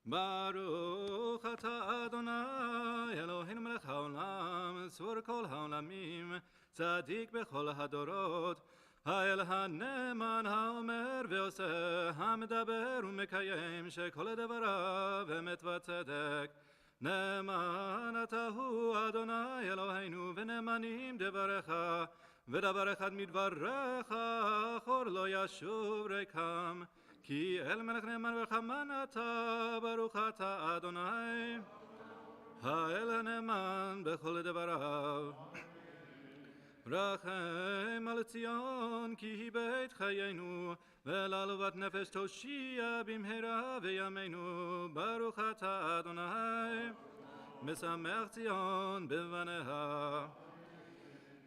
ברוך אתה אדוני אלוהינו מלך העולם, צור כל העולמים, צדיק בכל הדורות, האל הנאמן האומר ועושה, המדבר ומקיים, שכל דבריו אמת וצדק. נאמן אתה הוא אדוני אלוהינו, ונאמנים דבריך, ודבר אחד מדבריך אחור לא ישוב ריקם. כי אל מלך נאמן וחמן אתה, ברוך אתה אדוני האל הנאמן בכל דבריו. רחם על ציון כי היא בית חיינו, ולעלובת נפש תושיע במהרה בימינו. ברוך אתה אדוני משמח ציון בבניה.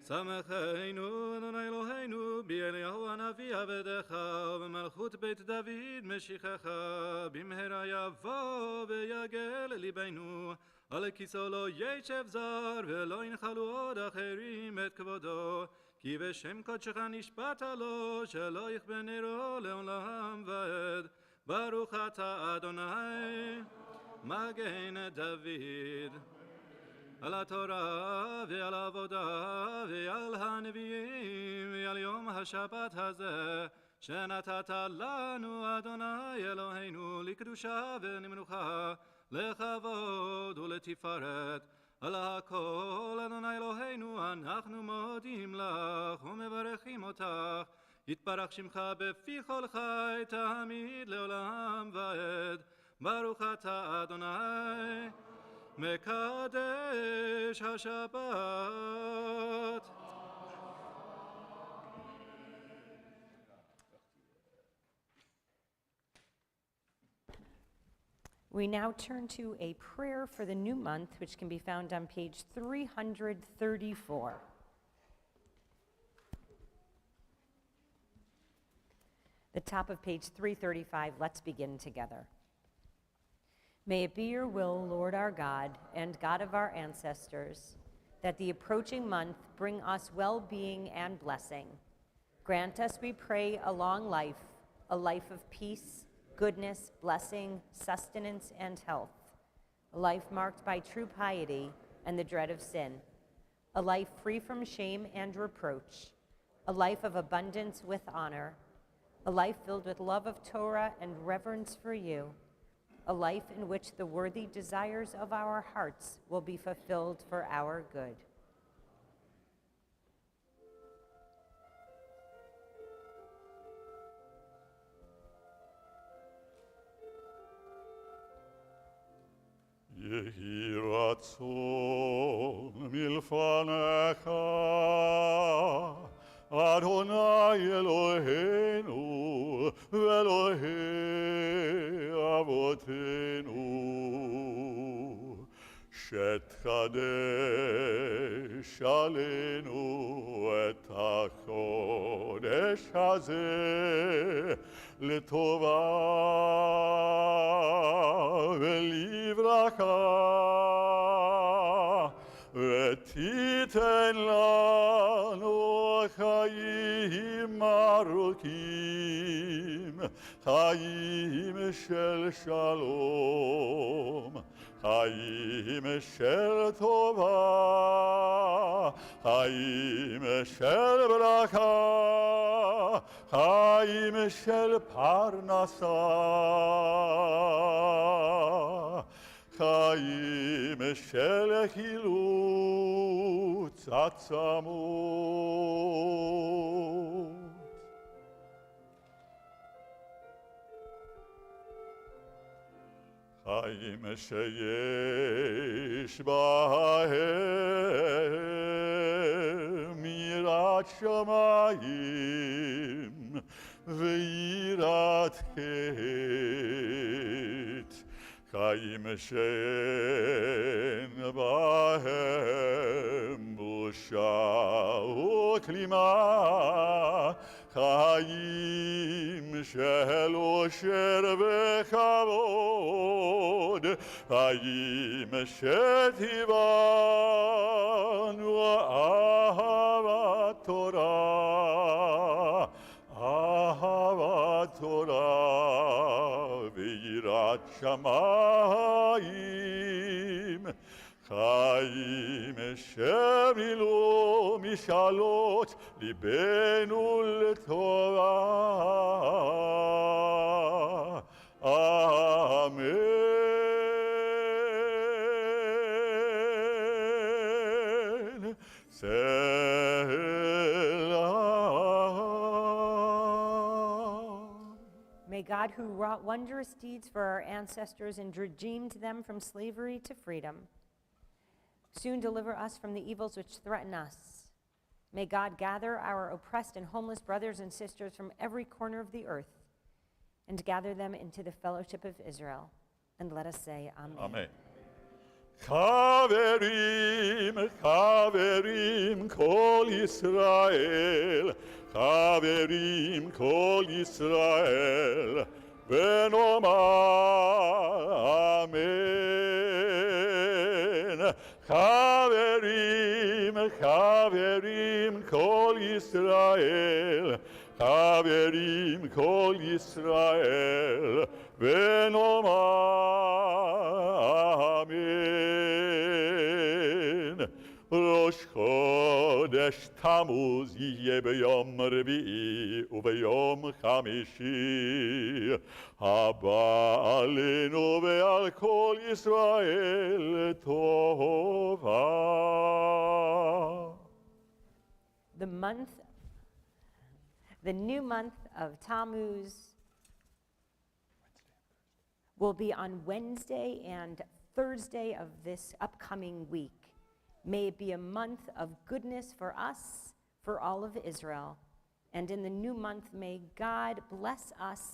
שמחנו אדוני אלוהינו באליהו הנביא עבדך, ובמלכות בית דוד משיחך. במהרה יבוא ויגל ליבנו, על כיסאו לא ישב זר, ולא ינחלו עוד אחרים את כבודו. כי בשם קודשך נשבעת לו, שלא יכבה נרו לעולם ועד. ברוך אתה אדוני מגן דוד. על התורה ועל העבודה ועל הנביאים ועל יום השבת הזה שנתת לנו אדוני אלוהינו, לקדושה ולמנוחה, לכבוד ולתפארת, על הכל, אדוני אלוהינו, אנחנו מודים לך ומברכים אותך. יתברך שמך בפי כל חי, תמיד לעולם ועד. ברוך אתה, אדוני, מקדש השבת. We now turn to a prayer for the new month, which can be found on page 334. The top of page 335, let's begin together. May it be your will, Lord our God, and God of our ancestors, that the approaching month bring us well-being and blessing. Grant us, we pray, a long life, a life of peace, goodness, blessing, sustenance, and health, a life marked by true piety and the dread of sin, a life free from shame and reproach, a life of abundance with honor, a life filled with love of Torah and reverence for you, a life in which the worthy desires of our hearts will be fulfilled for our good. יהי רצון מלפניך, אדוני אלוהינו ואלוהי אבותינו, שתחדש עלינו את החודש הזה לטובה ולברכה, ותיתן לנו חיים ארוכים, חיים של שלום, חיים של טובה, חיים של ברכה, חיים של פרנסה, חיים של חילוץ עצמות. חיים שיש בהם יראת שמיים ויראת חטא, חיים שאין בהם בושה וכלימה, חיים של אושר וכבוד, חיים שטבענו אהבת תורה, אהבת תורה ויראת שמיים, חיים שמילאו משאלות ליבנו לטובה. אמן. May God, who wrought wondrous deeds for our ancestors and redeemed them from slavery to freedom, soon deliver us from the evils which threaten us. May God gather our oppressed and homeless brothers and sisters from every corner of the earth and gather them into the fellowship of Israel. And let us say Amen. Amen. חברים, חברים, כל ישראל, חברים, כל ישראל, ונאמר אמן. חברים, חברים, כל ישראל, חברים, כל ישראל, ונאמר אמן. ראש חודש תמוז יהיה ביום רביעי וביום חמישי הבא עלינו ועל כל ישראל טובה. The new month of Tammuz will be on Wednesday and Thursday of this upcoming week. May it be a month of goodness for us, for all of Israel. And in the new month, may God bless us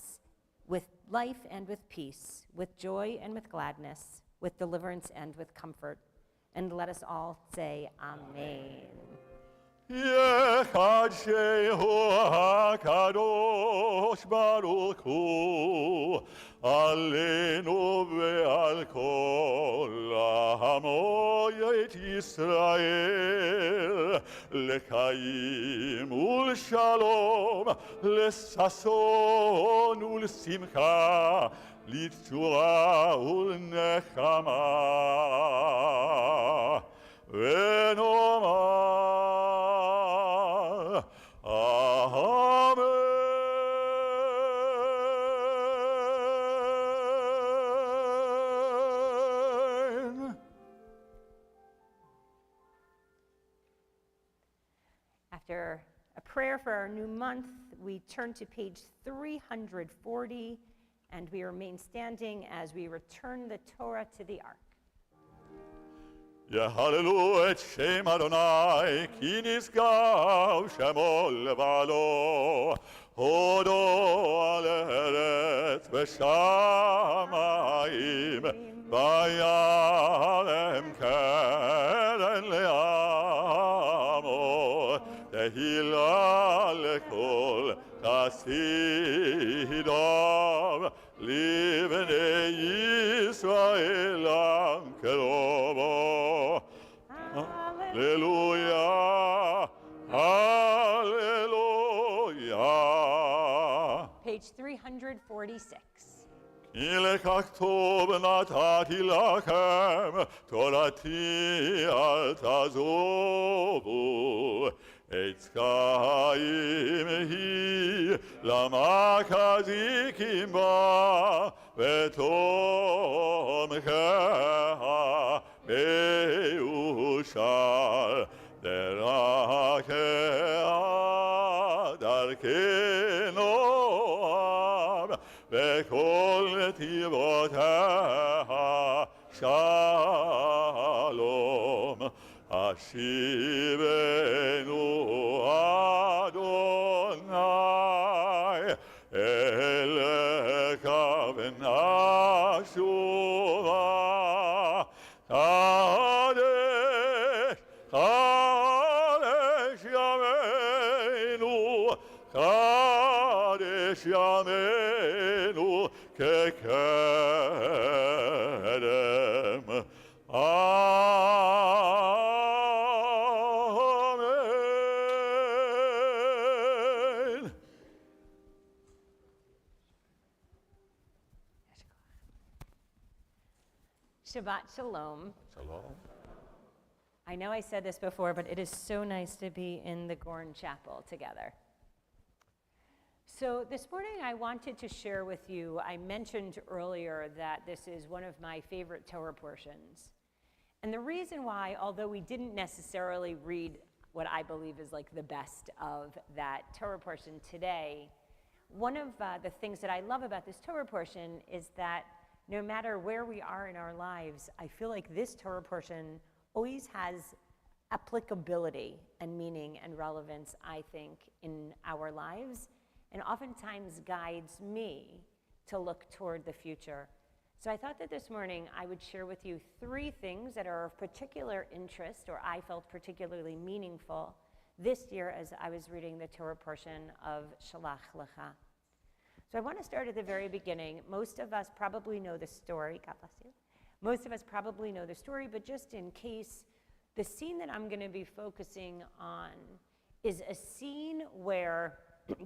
with life and with peace, with joy and with gladness, with deliverance and with comfort. And let us all say Amen. יחדשהו הקדוש ברוך הוא עלינו ועל כל עמו את ישראל לקיים ולשלום לששון ולשמחה לתשועה ולנחמה ונאמר Amen. After a prayer for our new month, we turn to page 340, and we remain standing as we return the Torah to the ark. יהללו את שם אדוני, כי נשגב שמו לבעלו, הודו על ארץ ושמיים, וירם קרן לעמו, תהילה לכל חסידיו, לבני ישראל עם קרובו. Hallelujah, hallelujah. Page 346. כי לכך טוב נתתי לכם, תורתי אל תעזובו. עץ חיים היא, למה כזיקים בה, ותומכיה מאושר. דרכיה דרכי נועם, וכל נתיבותיה שלום. השיבנו אדוני אליך ונשובה. חדש, חדש ימינו, חדש ימינו כקדם. Amen. Shabbat Shalom. Shalom. I know I said this before, but it is so nice to be in the Gorn Chapel together. So this morning I wanted to share with you, I mentioned earlier that this is one of my favorite Torah portions. And the reason why, although we didn't necessarily read what I believe is like the best of that Torah portion today, one of the things that I love about this Torah portion is that no matter where we are in our lives, I feel like this Torah portion always has applicability and meaning and relevance, I think, in our lives, and oftentimes guides me to look toward the future. So I thought that this morning I would share with you 3 things that are of particular interest, or I felt particularly meaningful this year as I was reading the Torah portion of Shalach Lecha. So I want to start at the very beginning. Most of us probably know the story. God bless you. Most of us probably know the story, but just in case, the scene that I'm going to be focusing on is a scene where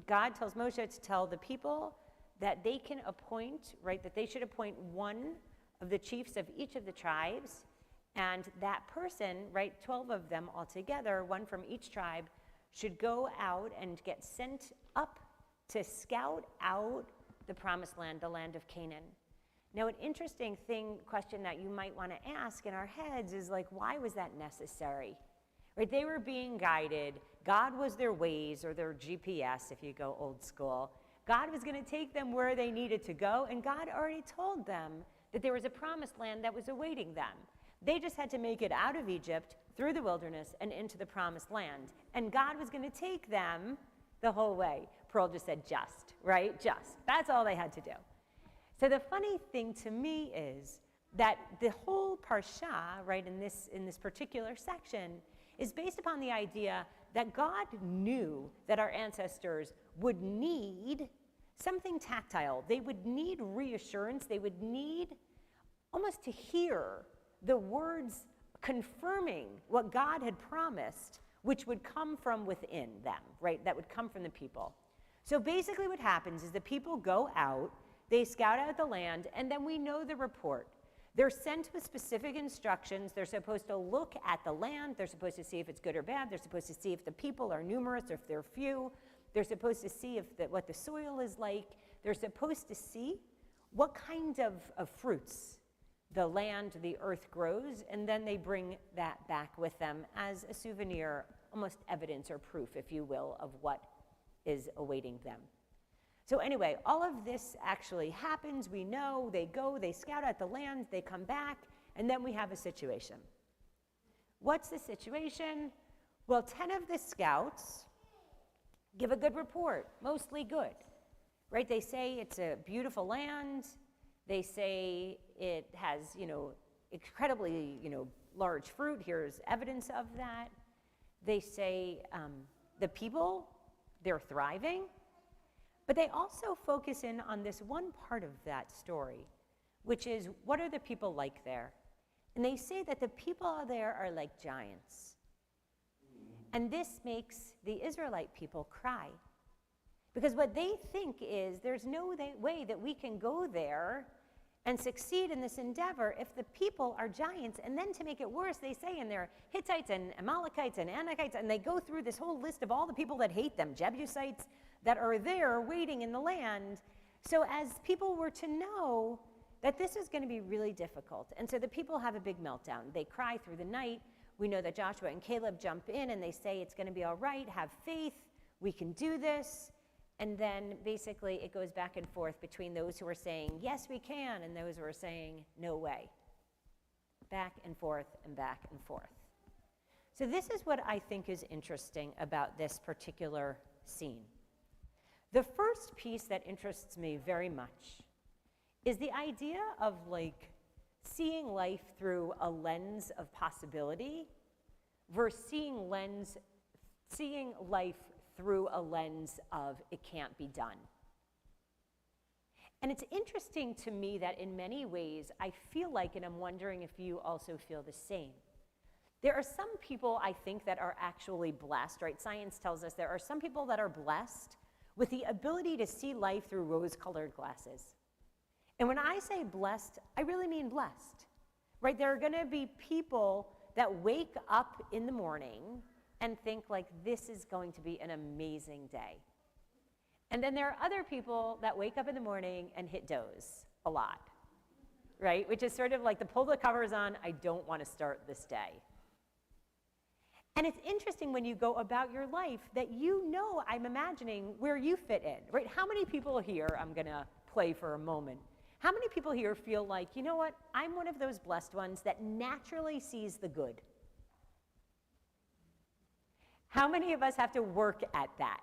God tells Moshe to tell the people that they can appoint, right, that they should appoint one of the chiefs of each of the tribes And that person, right, 12 of them altogether, one from each tribe, should go out and get sent up to scout out the promised land, the land of Canaan. Now, an interesting question that you might want to ask in our heads is like, why was that necessary? Right, they were being guided. God was their Waze or their GPS, if you go old school. God was going to take them where they needed to go, and God already told them that there was a promised land that was awaiting them. They just had to make it out of Egypt, through the wilderness, and into the promised land. And God was going to take them the whole way. Pearl just said just, right? Just. That's all they had to do. So the funny thing to me is that the whole parsha, right, in this particular section, is based upon the idea that God knew that our ancestors would need something tactile. They would need reassurance. They would need almost to hear the words confirming what God had promised, which would come from within them, right? That would come from the people. So basically what happens is the people go out, they scout out the land, and then we know the report. They're sent with specific instructions. They're supposed to look at the land. They're supposed to see if it's good or bad. They're supposed to see if the people are numerous or if they're few. They're supposed to see what the soil is like. They're supposed to see what kind of fruits the land, the earth grows, and then they bring that back with them as a souvenir, almost evidence or proof, if you will, of what is awaiting them. So anyway, all of this actually happens. We know they go, they scout out the land, they come back, and then we have a situation. What's the situation? Well, 10 of the scouts give a good report, mostly good, right? They say it's a beautiful land. They say it has, incredibly, large fruit. Here's evidence of that. They say the people, they're thriving. But they also focus in on this one part of that story, which is, what are the people like there? And they say that the people there are like giants. And this makes the Israelite people cry. Because what they think is, there's no way that we can go there and succeed in this endeavor if the people are giants. And then to make it worse, they say in there Hittites and Amalekites and Anakites, and they go through this whole list of all the people that hate them, Jebusites that are there waiting in the land. So as people were to know that this is going to be really difficult. And so the people have a big meltdown. They cry through the night. We know that Joshua and Caleb jump in and they say, it's going to be all right, have faith, we can do this. And then basically it goes back and forth between those who are saying, yes, we can, and those who are saying, no way. Back and forth and back and forth. So this is what I think is interesting about this particular scene. The first piece that interests me very much is the idea of seeing life through a lens of possibility versus seeing life through a lens of it can't be done. And it's interesting to me that in many ways I feel like, and I'm wondering if you also feel the same, there are some people I think that are actually blessed, right? Science tells us there are some people that are blessed with the ability to see life through rose-colored glasses. And when I say blessed, I really mean blessed, right? There are gonna be people that wake up in the morning and think this is going to be an amazing day. And then there are other people that wake up in the morning and hit doze a lot, right? Which is sort of like the pull the covers on, I don't wanna start this day. And it's interesting when you go about your life that I'm imagining where you fit in, right? How many people here, I'm gonna play for a moment, how many people here feel like, you know what, I'm one of those blessed ones that naturally sees the good? How many of us have to work at that?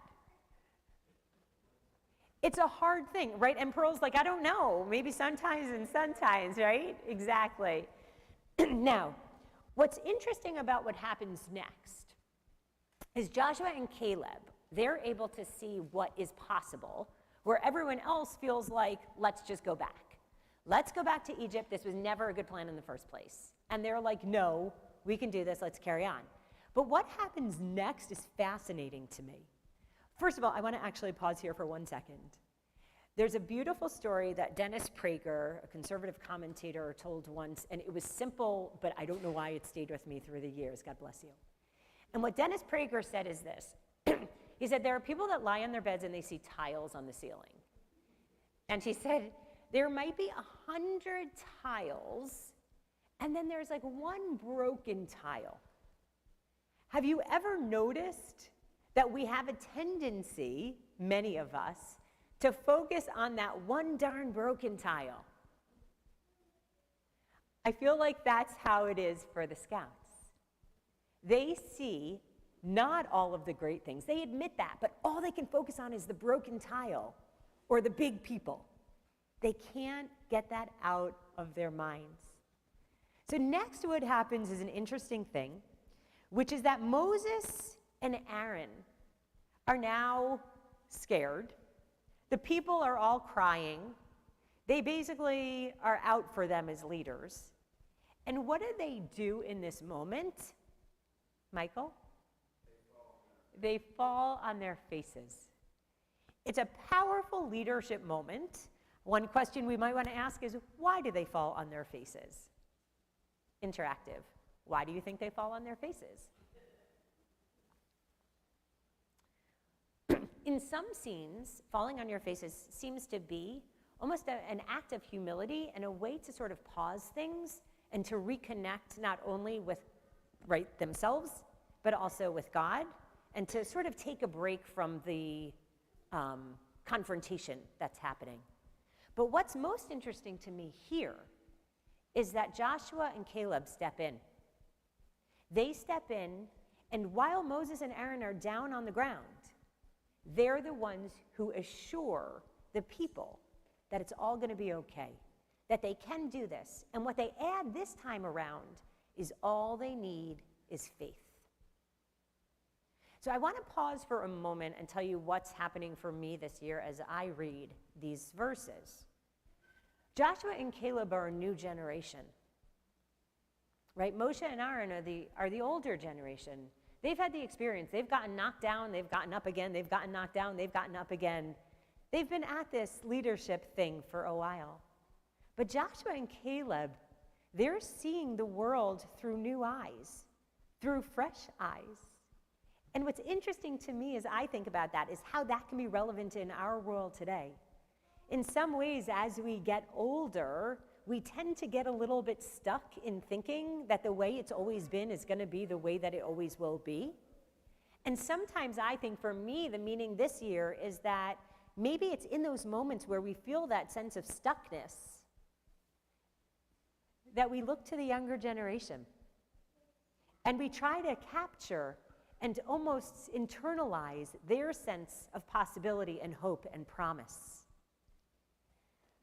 It's a hard thing, right? And Pearl's like, I don't know, maybe sometimes and sometimes, right? Exactly. Now, what's interesting about what happens next is Joshua and Caleb, they're able to see what is possible, where everyone else feels like, let's just go back. Let's go back to Egypt. This was never a good plan in the first place. And they're like, no, we can do this. Let's carry on. But what happens next is fascinating to me. First of all, I want to actually pause here for 1 second. There's a beautiful story that Dennis Prager, a conservative commentator, told once, and it was simple, but I don't know why it stayed with me through the years. God bless you. And what Dennis Prager said is this. He said, there are people that lie on their beds and they see tiles on the ceiling. And he said, there might be 100 tiles, and then there's like one broken tile. Have you ever noticed that we have a tendency, many of us, to focus on that one darn broken tile? I feel like that's how it is for the Scouts. They see not all of the great things. They admit that, but all they can focus on is the broken tile or the big people. They can't get that out of their minds. So next what happens is an interesting thing, which is that Moses and Aaron are now scared. The people are all crying. They basically are out for them as leaders. And what do they do in this moment, Michael? They fall on their faces. It's a powerful leadership moment. One question we might want to ask is, why do they fall on their faces? Interactive. Why do you think they fall on their faces? In some scenes, falling on your faces seems to be almost an act of humility and a way to sort of pause things and to reconnect not only with themselves, but also with God, and to sort of take a break from the confrontation that's happening. But what's most interesting to me here is that Joshua and Caleb step in. They step in, and while Moses and Aaron are down on the ground, they're the ones who assure the people that it's all going to be okay, that they can do this. And what they add this time around is all they need is faith. So I want to pause for a moment and tell you what's happening for me this year as I read these verses. Joshua and Caleb are a new generation, right? Moshe and Aaron are the older generation. They've had the experience. They've gotten knocked down, they've gotten up again, they've gotten knocked down, they've gotten up again. They've been at this leadership thing for a while. But Joshua and Caleb, they're seeing the world through new eyes, through fresh eyes. And what's interesting to me as I think about that is how that can be relevant in our world today. In some ways, as we get older, we tend to get a little bit stuck in thinking that the way it's always been is going to be the way that it always will be. And sometimes I think for me, the meaning this year is that maybe it's in those moments where we feel that sense of stuckness that we look to the younger generation and we try to capture and almost internalize their sense of possibility and hope and promise.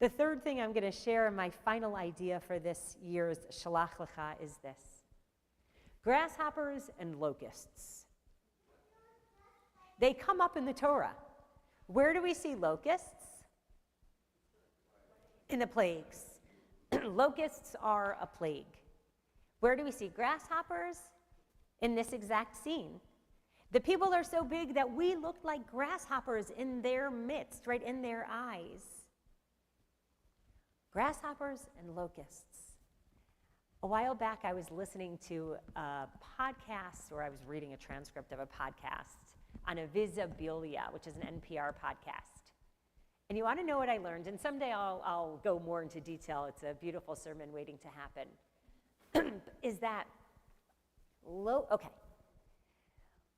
The third thing I'm going to share, my final idea for this year's Shalach Lecha, is this. Grasshoppers and locusts. They come up in the Torah. Where do we see locusts? In the plagues. Locusts are a plague. Where do we see grasshoppers? In this exact scene. The people are so big that we look like grasshoppers in their midst, right in their eyes. Grasshoppers and locusts. A while back, I was listening to a podcast, or I was reading a transcript of a podcast on Invisibilia, which is an NPR podcast. And you want to know what I learned? And someday I'll go more into detail. It's a beautiful sermon waiting to happen. Is that,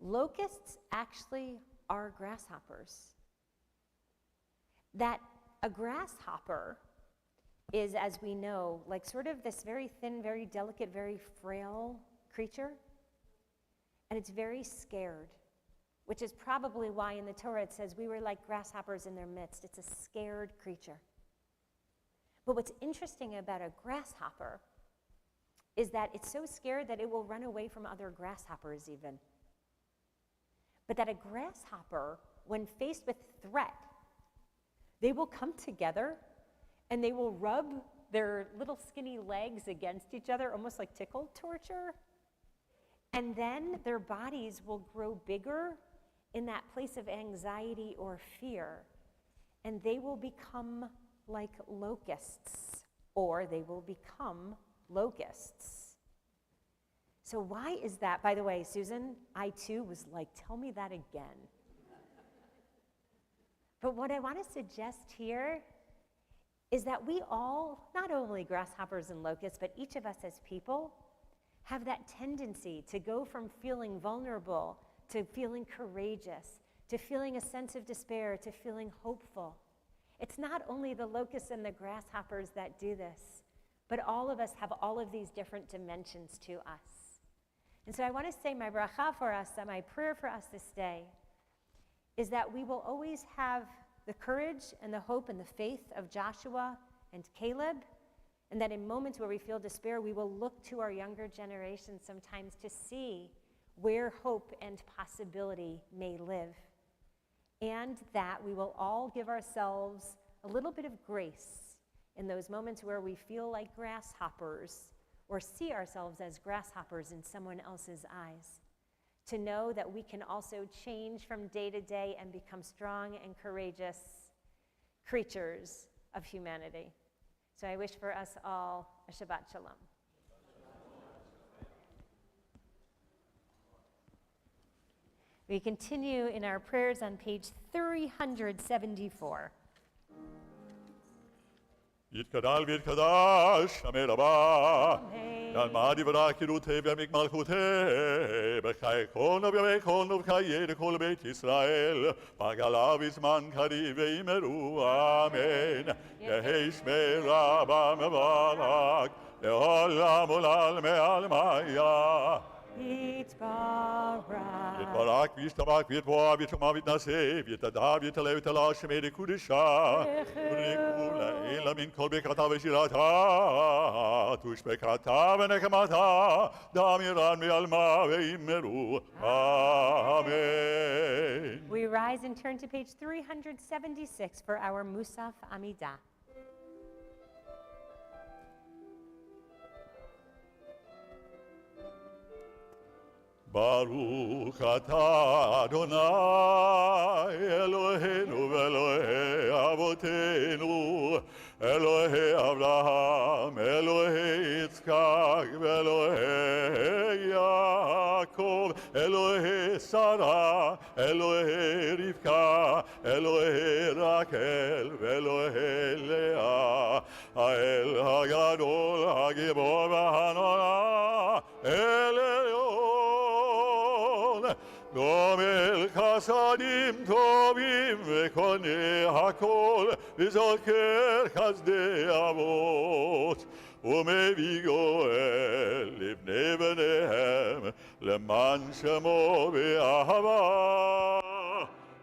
locusts actually are grasshoppers. That a grasshopper is, as we know, like sort of this very thin, very delicate, very frail creature. And it's very scared, which is probably why in the Torah it says we were like grasshoppers in their midst. It's a scared creature. But what's interesting about a grasshopper is that it's so scared that it will run away from other grasshoppers even. But that a grasshopper, when faced with threat, they will come together and they will rub their little skinny legs against each other, almost like tickle torture. And then their bodies will grow bigger in that place of anxiety or fear. and they will become like locusts, or they will become locusts. So why is that? By the way, Susan, I too was like, tell me that again. But what I want to suggest here is that we all, not only grasshoppers and locusts, but each of us as people, have that tendency to go from feeling vulnerable to feeling courageous, to feeling a sense of despair, to feeling hopeful. It's not only the locusts and the grasshoppers that do this, but all of us have all of these different dimensions to us. And so I want to say my bracha for us, and my prayer for us this day, is that we will always have the courage and the hope and the faith of Joshua and Caleb, and that in moments where we feel despair, we will look to our younger generation sometimes to see where hope and possibility may live. And that we will all give ourselves a little bit of grace in those moments where we feel like grasshoppers or see ourselves as grasshoppers in someone else's eyes. To know that we can also change from day to day and become strong and courageous creatures of humanity. So I wish for us all a Shabbat Shalom. We continue in our prayers on page 374. יתגדל ויתקדש שמי רבה, ילמד יברא קירותי ויעמיק מלכותי, בחיי כל נביאי כל נבחי לכל בית ישראל, בגלה בזמן קריב ואמרו אמן. יהי שמי רבה מברך, לעולם עולם מעלמיה. יתברך וישתבח ויתבוא ויתשמע ויתנשא ויתדע ויתעלה ויתעלה שמי לקודשה ולקרוא לעילה מן כל ברכתה ושירתה ושבחתה ונחמתה דמירן מעלמה ואמרו אמן. We rise and turn to page 376 for our Musaf Amidah. ברוך אתה אדוני אלוהינו ואלוהי אבותינו אלוהי אברהם אלוהי יצחק ואלוהי יעקב אלוהי שרה אלוהי רבקה אלוהי רחל ואלוהי לאה האל הגדול הגיבור והנורא אליון גומל חסדים טובים וקונה הכל וזוכר חסדי אבות ומביא גואל לבני בניהם למען שמו באהבה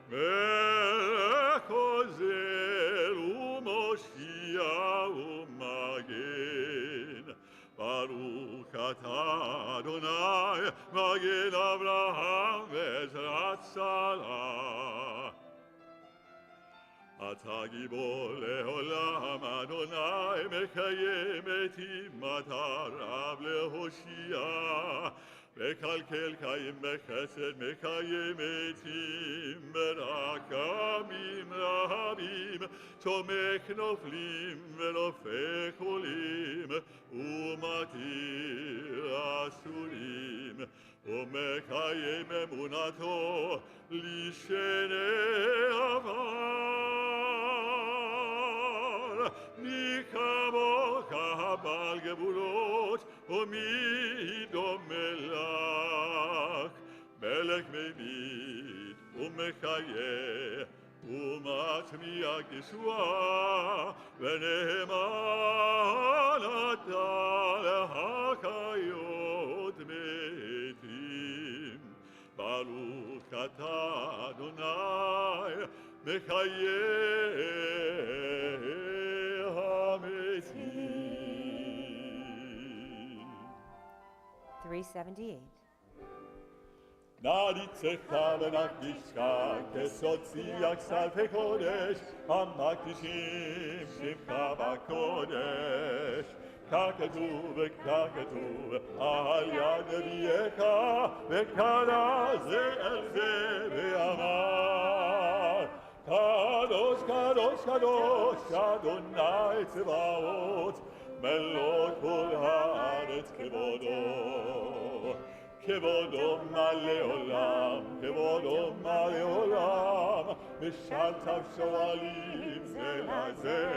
מלך עוזר ומושיע ומגן ברוך אתה אדוני מגן אברהם ועזרת שרה אתה גיבור לעולם אדוני מקיים את מטריו להושיע מקלקל קיים בחסד מקיים עתים ברחמים רבים תומך נופלים ורופא חולים ומתיר אסורים ומקיים אמונתו לשני עבר מי כמוך בעל גבולות ומי דומה לך מלך ממיד ומחיה ומצמיח ישועה ונאמן אתה להחיות מתים ברוך אתה אדוני מחיה המתים 378. נעריצך ונקדישך כסוד שיח שפי קודש המקדישים שמך בקודש כך כתוב על יד נביאך וקרא זה אל זה ואמר קדוש קדוש קדוש קדוש אדוני צבאות מלוא כל הארץ כבודו כבודו מלא עולם כבודו מלא עולם משלטיו שואלים זה לזה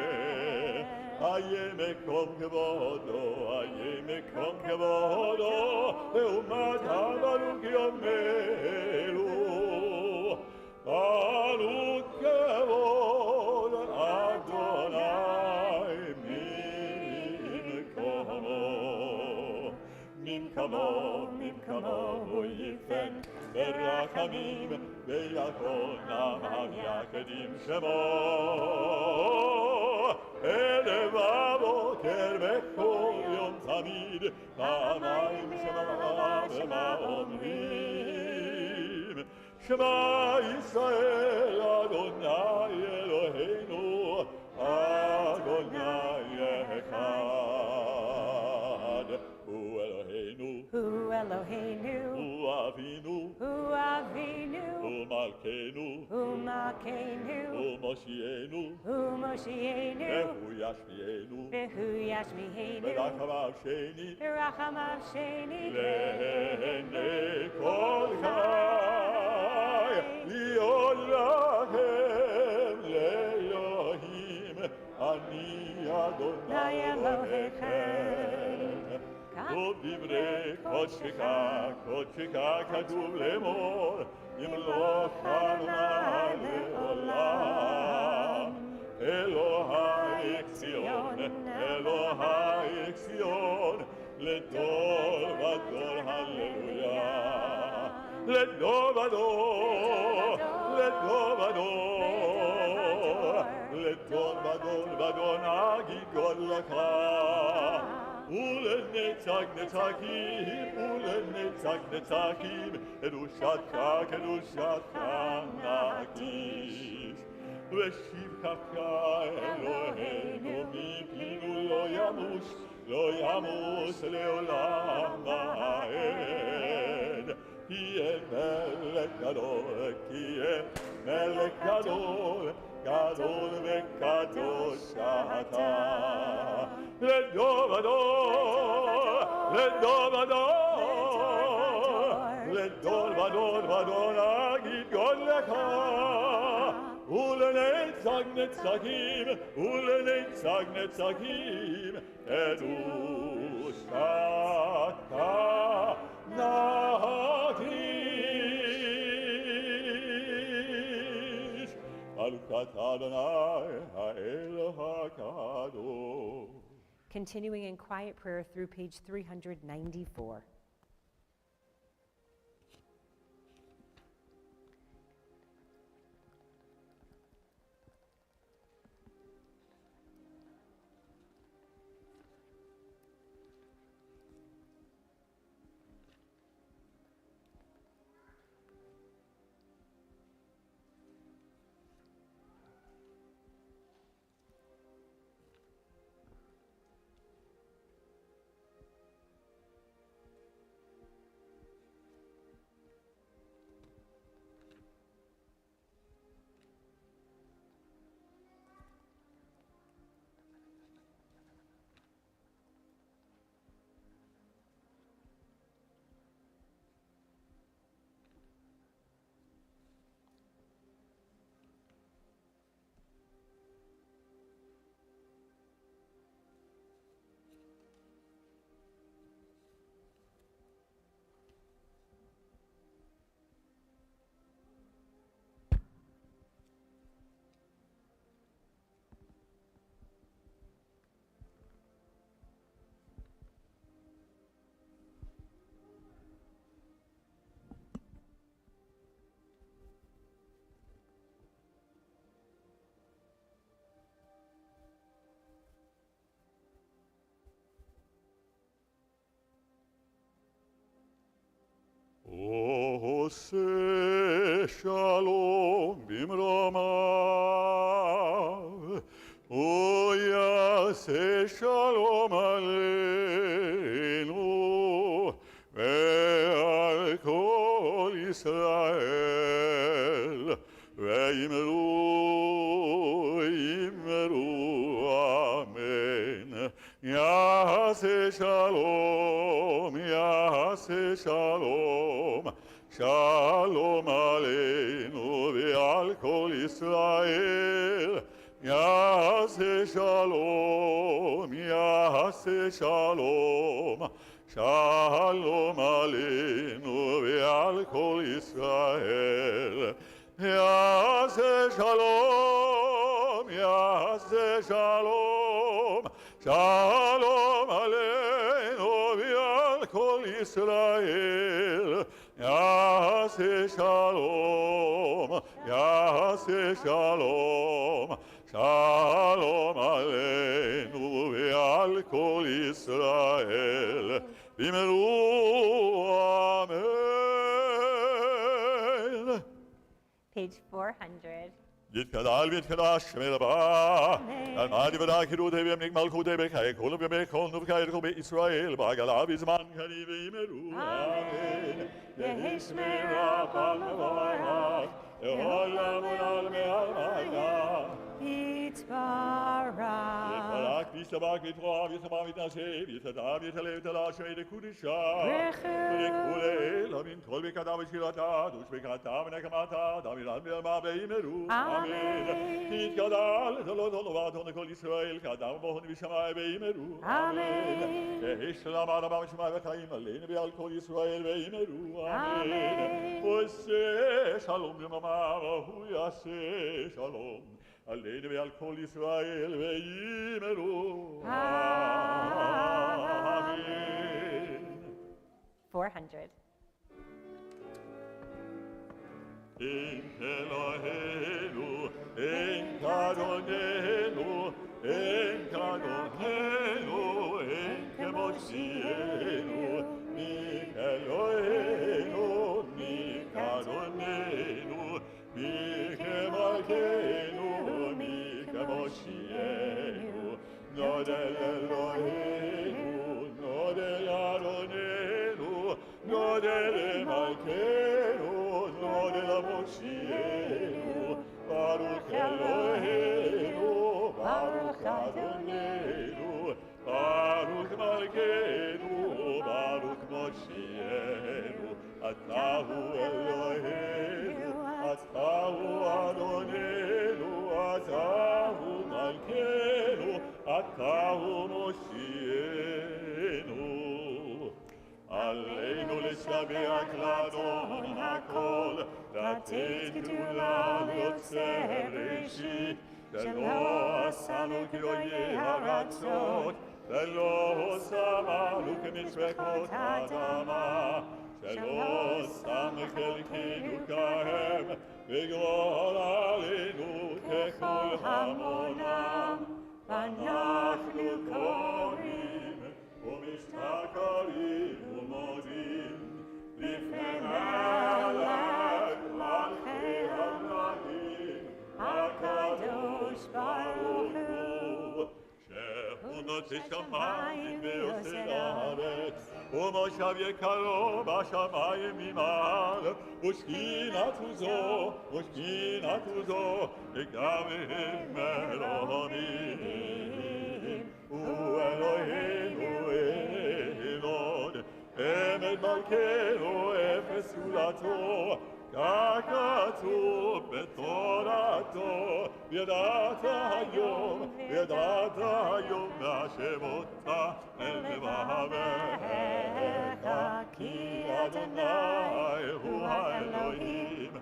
איה מקום כבודו איה מקום כבודו לעומת הברוך יאמרו ברוך כבוד אדוני ממקומו יפן ברחמים ויכול נעם יקדים שמו ערב הבוקר וכל יום תמיד פעמיים שמע ומה אומרים שמע ישראל אדוני אלוהינו אדוני אחד הוא אלוהינו Hu Eloheinu, הוא אבינו Hu Avinu, הוא מלכנו Hu Malkeinu, הוא מושיענו Hu Moshienu, והוא ישפיענו Vehu Yashmiheinu, ברחמיו שני Berachamav Sheni, לעיני כל חי להיות לכם לאלוהים אני אדוני אלוהיכם ובדברי קודשך כתוב לאמור ימלוך אדוני לעולם אלוהי ציון אלוהי ציון לדור ודור הללויה לדור ודור לדור ודור לדור ודור ודור נגיד גודלך ולנצח נצחים ולנצח נצחים קדושתך קדושתך נקיש ושבחך אלוהינו מפינו לא ימוש לעולם ועד תהיה מלך גדול תהיה מלך גדול גדול וקדוש אתה לדור ודור לדור ודור לדור ודור ודור נגיד גודלך ולנצח נצחים ולנצח נצחים קדושתך נקיש חלוקת אדוני האל הקדוש. Continuing in quiet prayer through page 394. עושה שלום במרומיו, הוא יעשה שלום עלינו ועל כל ישראל, ואמרו שלום, יעשה שלום, שלום עלינו ועל כל ישראל. יעשה שלום, יעשה שלום, שלום עלינו ועל כל ישראל. יעשה שלום, יעשה שלום, שלום עלינו ועל כל ישראל. יעשה שלום, יעשה שלום, שלום עלינו ועל כל ישראל. ואמרו אמן. Page 400. יתגדל ויתקדש שם רבה, על מה דברה חירותי וימליק מלכותי בחיי כל ובכל נובחי כל בישראל, בעגלה בזמן קריב ואמרו אמן. יהי שמירה כל מבורך, לעולם ולעל מעלמיה. יתברך. יתברך ויסתבח ויתרועב ויתמם ויתנשא ויתהדר ויתהלל ויתהלל שמי דקודשה. ולכולל המין כל בקתה ושירתה דוש בקתה ונקמתה דמירן בימה ואמרו אמן. יתגדל תלות ולבטון לכל ישראל כאדם ובהון בשמיים ואמרו אמן. יהי שלום רבה משמיים וחיים עלינו ועל כל ישראל ואמרו אמן. ועשה שלום יממה והוא יעשה שלום עלינו ועל כל ישראל ואמרו אמן. 400. אין אלוהינו, אין קדוננו, אין קדוננו, אין כמושיענו, מי אלוהינו, מי קדוננו, מי כמלכנו, מי כמושיענו, נודל אלוהינו, נודל אדוננו, נודל מלכנו, נודל מושיענו, ברוך אלוהינו, ברוך אדוננו, ברוך מלכנו, ברוך מושיענו, אתה הוא אלוהינו, אתה הוא אדוננו, אתה הוא מלכנו, אתה הוא מושיענו. עלינו לשבח לאדון הכל, לתת גדולה ליוצר בראשית, שלא עשנו כאויבי הרצות, ולא שמנו כמצוות האדמה, שלא שם חלקנו כהם, וגרול עלינו ככל המונם. ואנחנו קוראים ומשתכרים ומודים לפני מלך מלכי המלכים, הקדוש ברוך הוא, שהוא נוציא שמיים ועושה לארץ, ומושב יקרו בשמיים ממעל, ושכינתו זו, ושכינתו זו, וגם הם אלוהים. הוא אלוהינו אלון, אמת מלכנו אפס סגולתו, ככתוב בתורתו, וידעת היום, וידעת היום מהשמות אל לבביך, כי אדוני הוא האלוהים,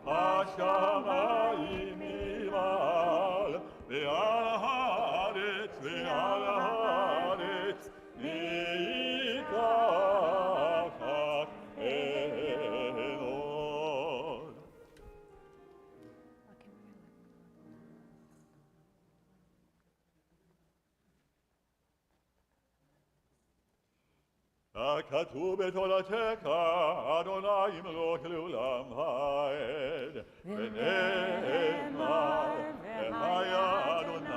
השמיים ממעל, ועל הארץ, ועל הארץ, מתחת אלון. הכתוב בתורתך, אדוני ימלוך לעולם העד, ונאמר, והיה אדוני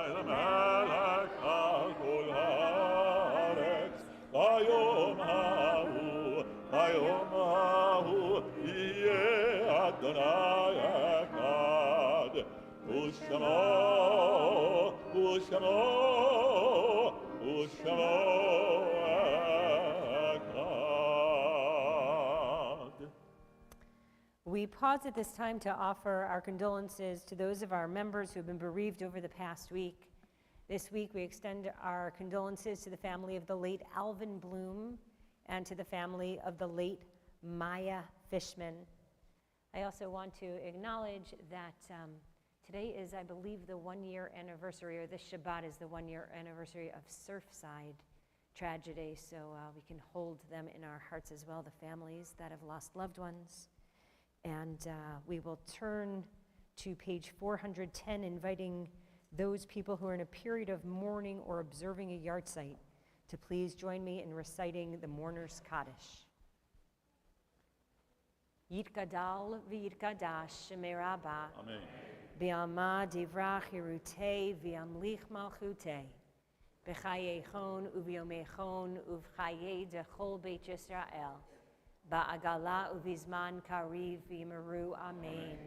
למלך על כל הארץ, ביום ההוא, ביום ההוא, יהיה אדוני אחד, ושמו, ושמו, We pause at this time to offer our condolences to those of our members who have been bereaved over the past week. This week, we extend our condolences to the family of the late Alvin Bloom and to the family of the late Maya Fishman. I also want to acknowledge that today is, I believe, the 1-year anniversary, or this Shabbat is the 1-year anniversary of Surfside tragedy, so we can hold them in our hearts as well, the families that have lost loved ones. And we will turn to page 410, inviting those people who are in a period of mourning or observing a yahrzeit to please join me in reciting the Mourner's Kaddish. Yitgadal v'yitgadash shemei Rabbah. Amen. Bi'alma divrach hirutei v'yamlich malchutei. B'chayechon u'v'yomechon u'v'chayei dechol Beit Yisrael. Ba'agala u'vizman kariv v'yimeru amen.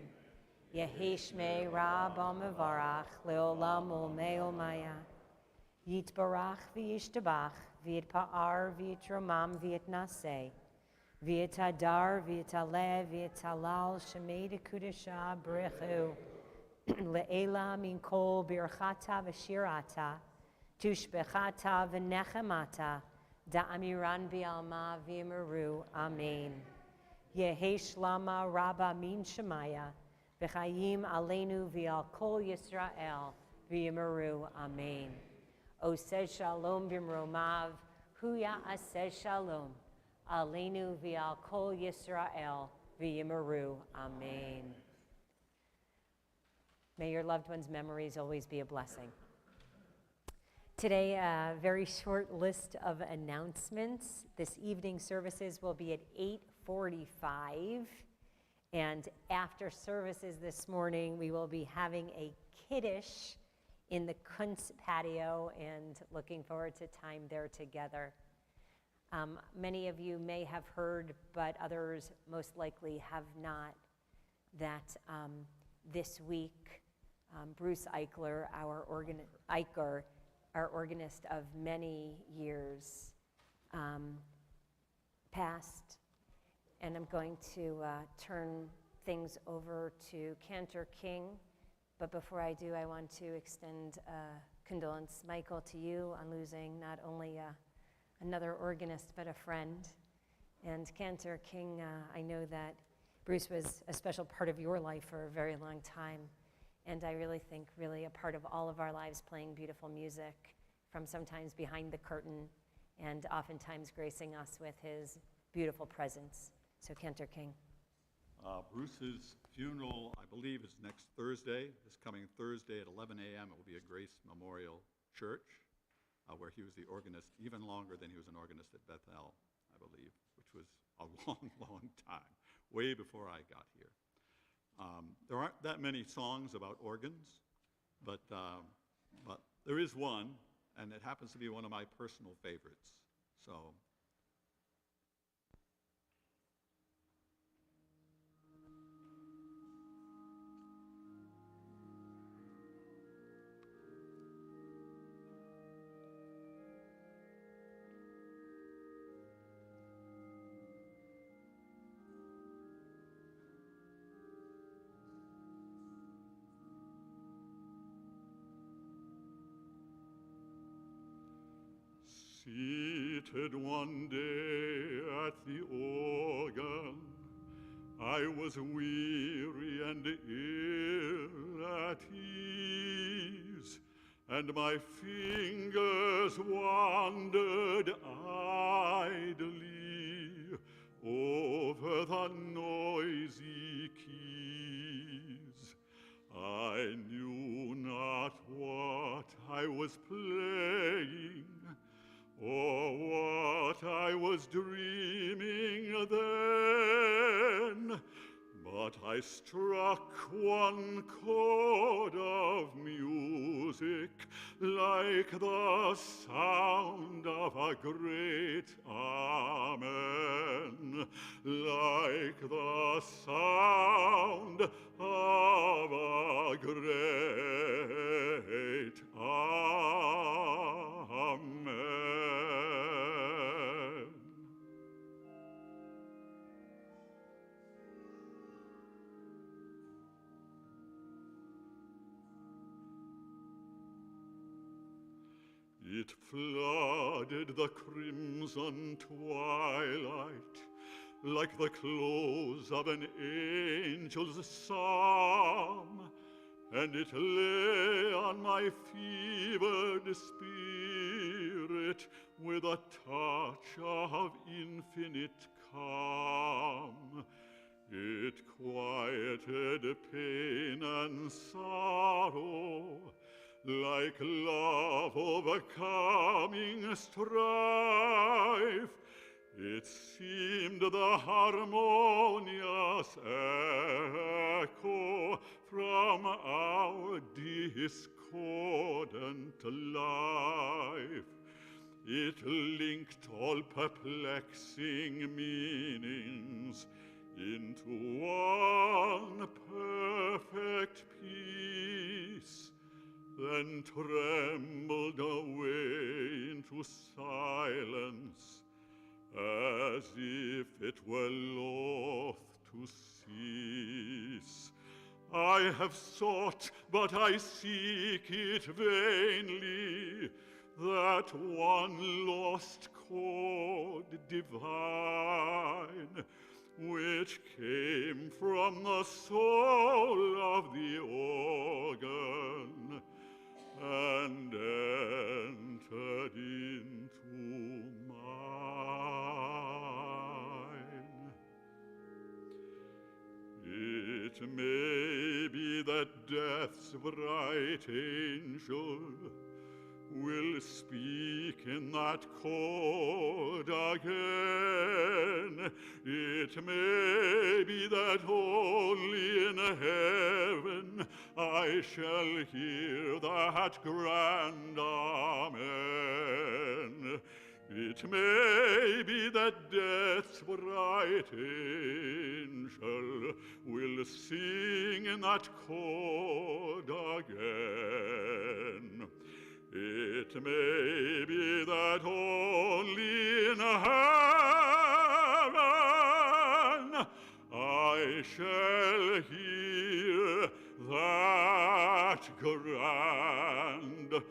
Yehi shmei Rabba mevarach leolam olmei olmaya. Yitbarach v'yishtabach v'yitpa'ar v'yitromam v'yitnaseh. V'yitadar v'yitaleh v'yitalal shemei dekudesha b'rechu. Le'ela min kol birchata v'shirata. Tushbechata v'nechemata. Da'amiran bi'alma v'yimeru. Amen. Yehi shlama Rabba min shemaya. V'chayim aleinu v'al kol Yisrael v'yimeru. Amen. Oseh shalom b'mromav. Huya aseh shalom. Aleinu v'al kol Yisrael v'yimeru. Amen. May your loved ones' memories always be a blessing. Today, a very short list of announcements. This evening services will be at 8:45. And after services this morning, we will be having a kiddush in the Kunz patio and looking forward to time there together. Many of you may have heard, but others most likely have not, that this week, Bruce Eichler, our organist of many years, passed. And I'm going to turn things over to Cantor King. But before I do, I want to extend a condolence, Michael, to you on losing not only another organist, but a friend. And Cantor King, I know that Bruce was a special part of your life for a very long time. And I really think really a part of all of our lives, playing beautiful music from sometimes behind the curtain and oftentimes gracing us with his beautiful presence. So Cantor King. Bruce's funeral, I believe, is next Thursday, this coming Thursday at 11 a.m. It will be at Grace Memorial Church, where he was the organist even longer than he was an organist at Bethel, I believe, which was a long, long time, way before I got here. There aren't that many songs about organs, but there is one, and it happens to be one of my personal favorites. So. Seated one day at the organ, I was weary and ill at ease, and my fingers wandered idly over the noisy keys. I knew not what I was playing, or what I was dreaming then, but I struck one chord of music like the sound of a great amen, like the sound of a great amen. It flooded the crimson twilight like the close of an angel's psalm, and it lay on my fevered spirit with a touch of infinite calm. It quieted pain and sorrow like love overcoming strife. It seemed the harmonious echo from our discordant life. It linked all perplexing meanings into one perfect peace, then trembled away into silence, as if it were loth to cease. I have sought, but I seek it vainly, that one lost chord divine, which came from the soul of the organ and entered into mine. It may be that death's bright angel will speak in that chord again. It may be that only in heaven I shall hear that grand amen. It may be that death's bright angel will sing in that chord again. It may be that only in heaven I shall hear that grand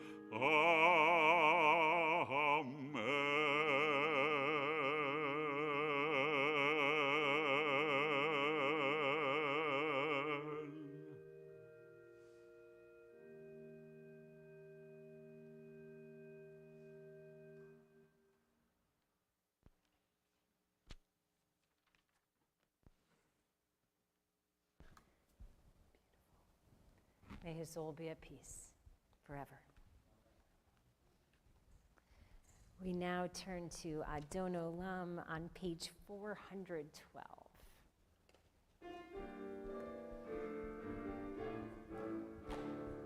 May his soul be at peace forever. We now turn to Adon Olam on page 412.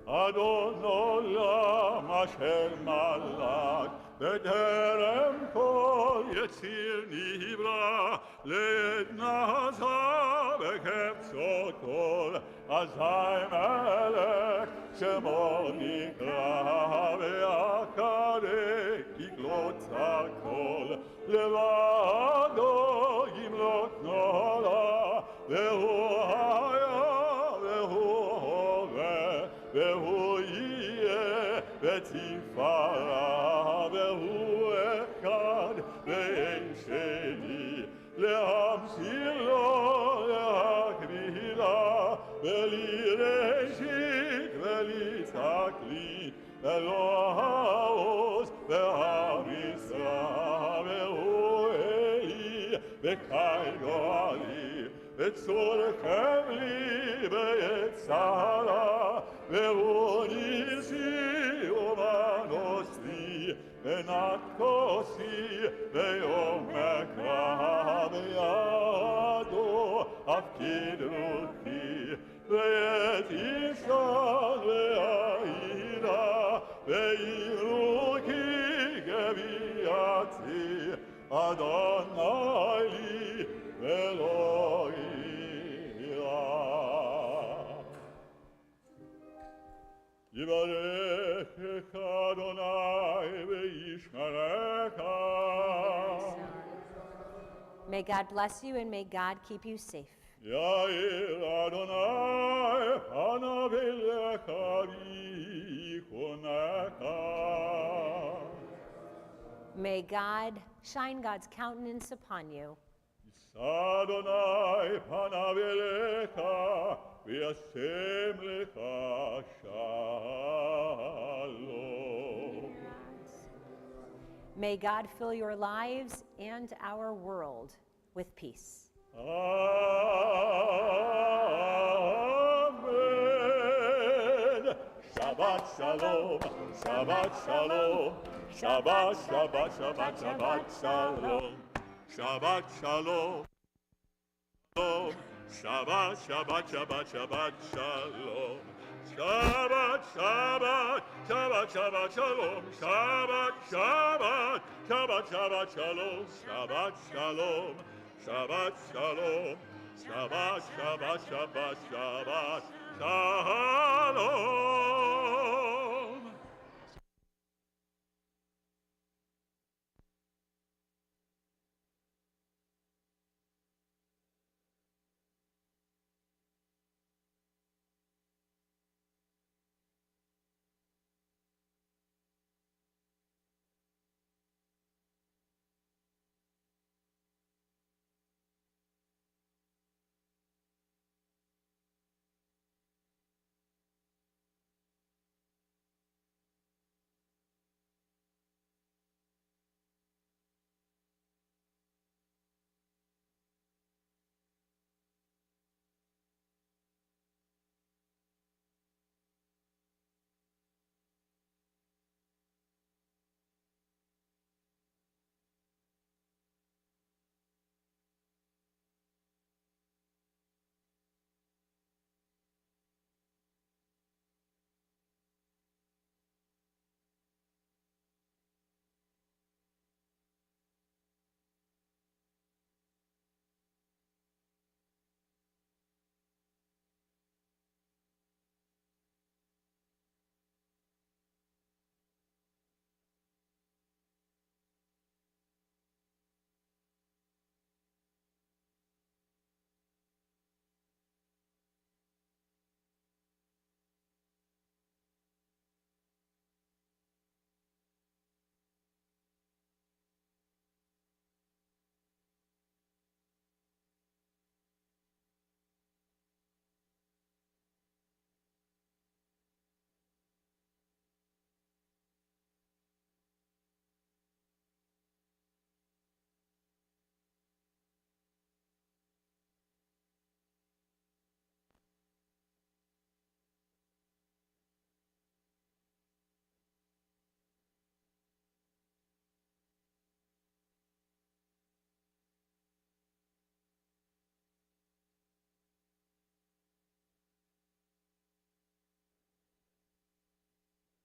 Adon Olam asher malak b'terem kol yetzir nivra le'edna hazav v'kefzot kol azay melech shemo nikra ve'akare yiglot hakol levado yimlot nola ve'hu haya ve'hu hoveh ve'hu yeh ve'tifara ve'hu echad ve'en sheni le'hamshir lo le'akvila ve'li reshit ve'li taklit ve'lo ha'oz ve'harisa ve'hu eli ve'kai go'ali ve'tzorchem li ve'etzara ve'hu nisi umanosti ve'nat kosi ve'yom ekra ve'yado afkid ruchi ve'et ishon ve'aira ve'iruki geviati Adonai li ve'Eloi Yivarechecha Adonai ve'yishmerecha. May God bless you and may God keep you safe. Ya'ir Adonai panav elecha v'yichunecha. God shine God's countenance upon you. Adonai panav elecha v'yasem lecha shalom. May God fill your lives and our world with peace. Amen. Shabbat shalom, Shabbat shalom, Shabbat, Shabbat, Shabbat, Shabbat shalom, Shabbat shalom, Shabbat, Shabbat, Shabbat, Shabbat shalom, Shabbat, Shabbat, Shabbat, Shabbat shalom, Shabbat, Shabbat, Shabbat, Shabbat shalom, Shabbat shalom, Shabbat shalom, Shabbat, Shabbat, Shabbat, Shabbat, Shabbat.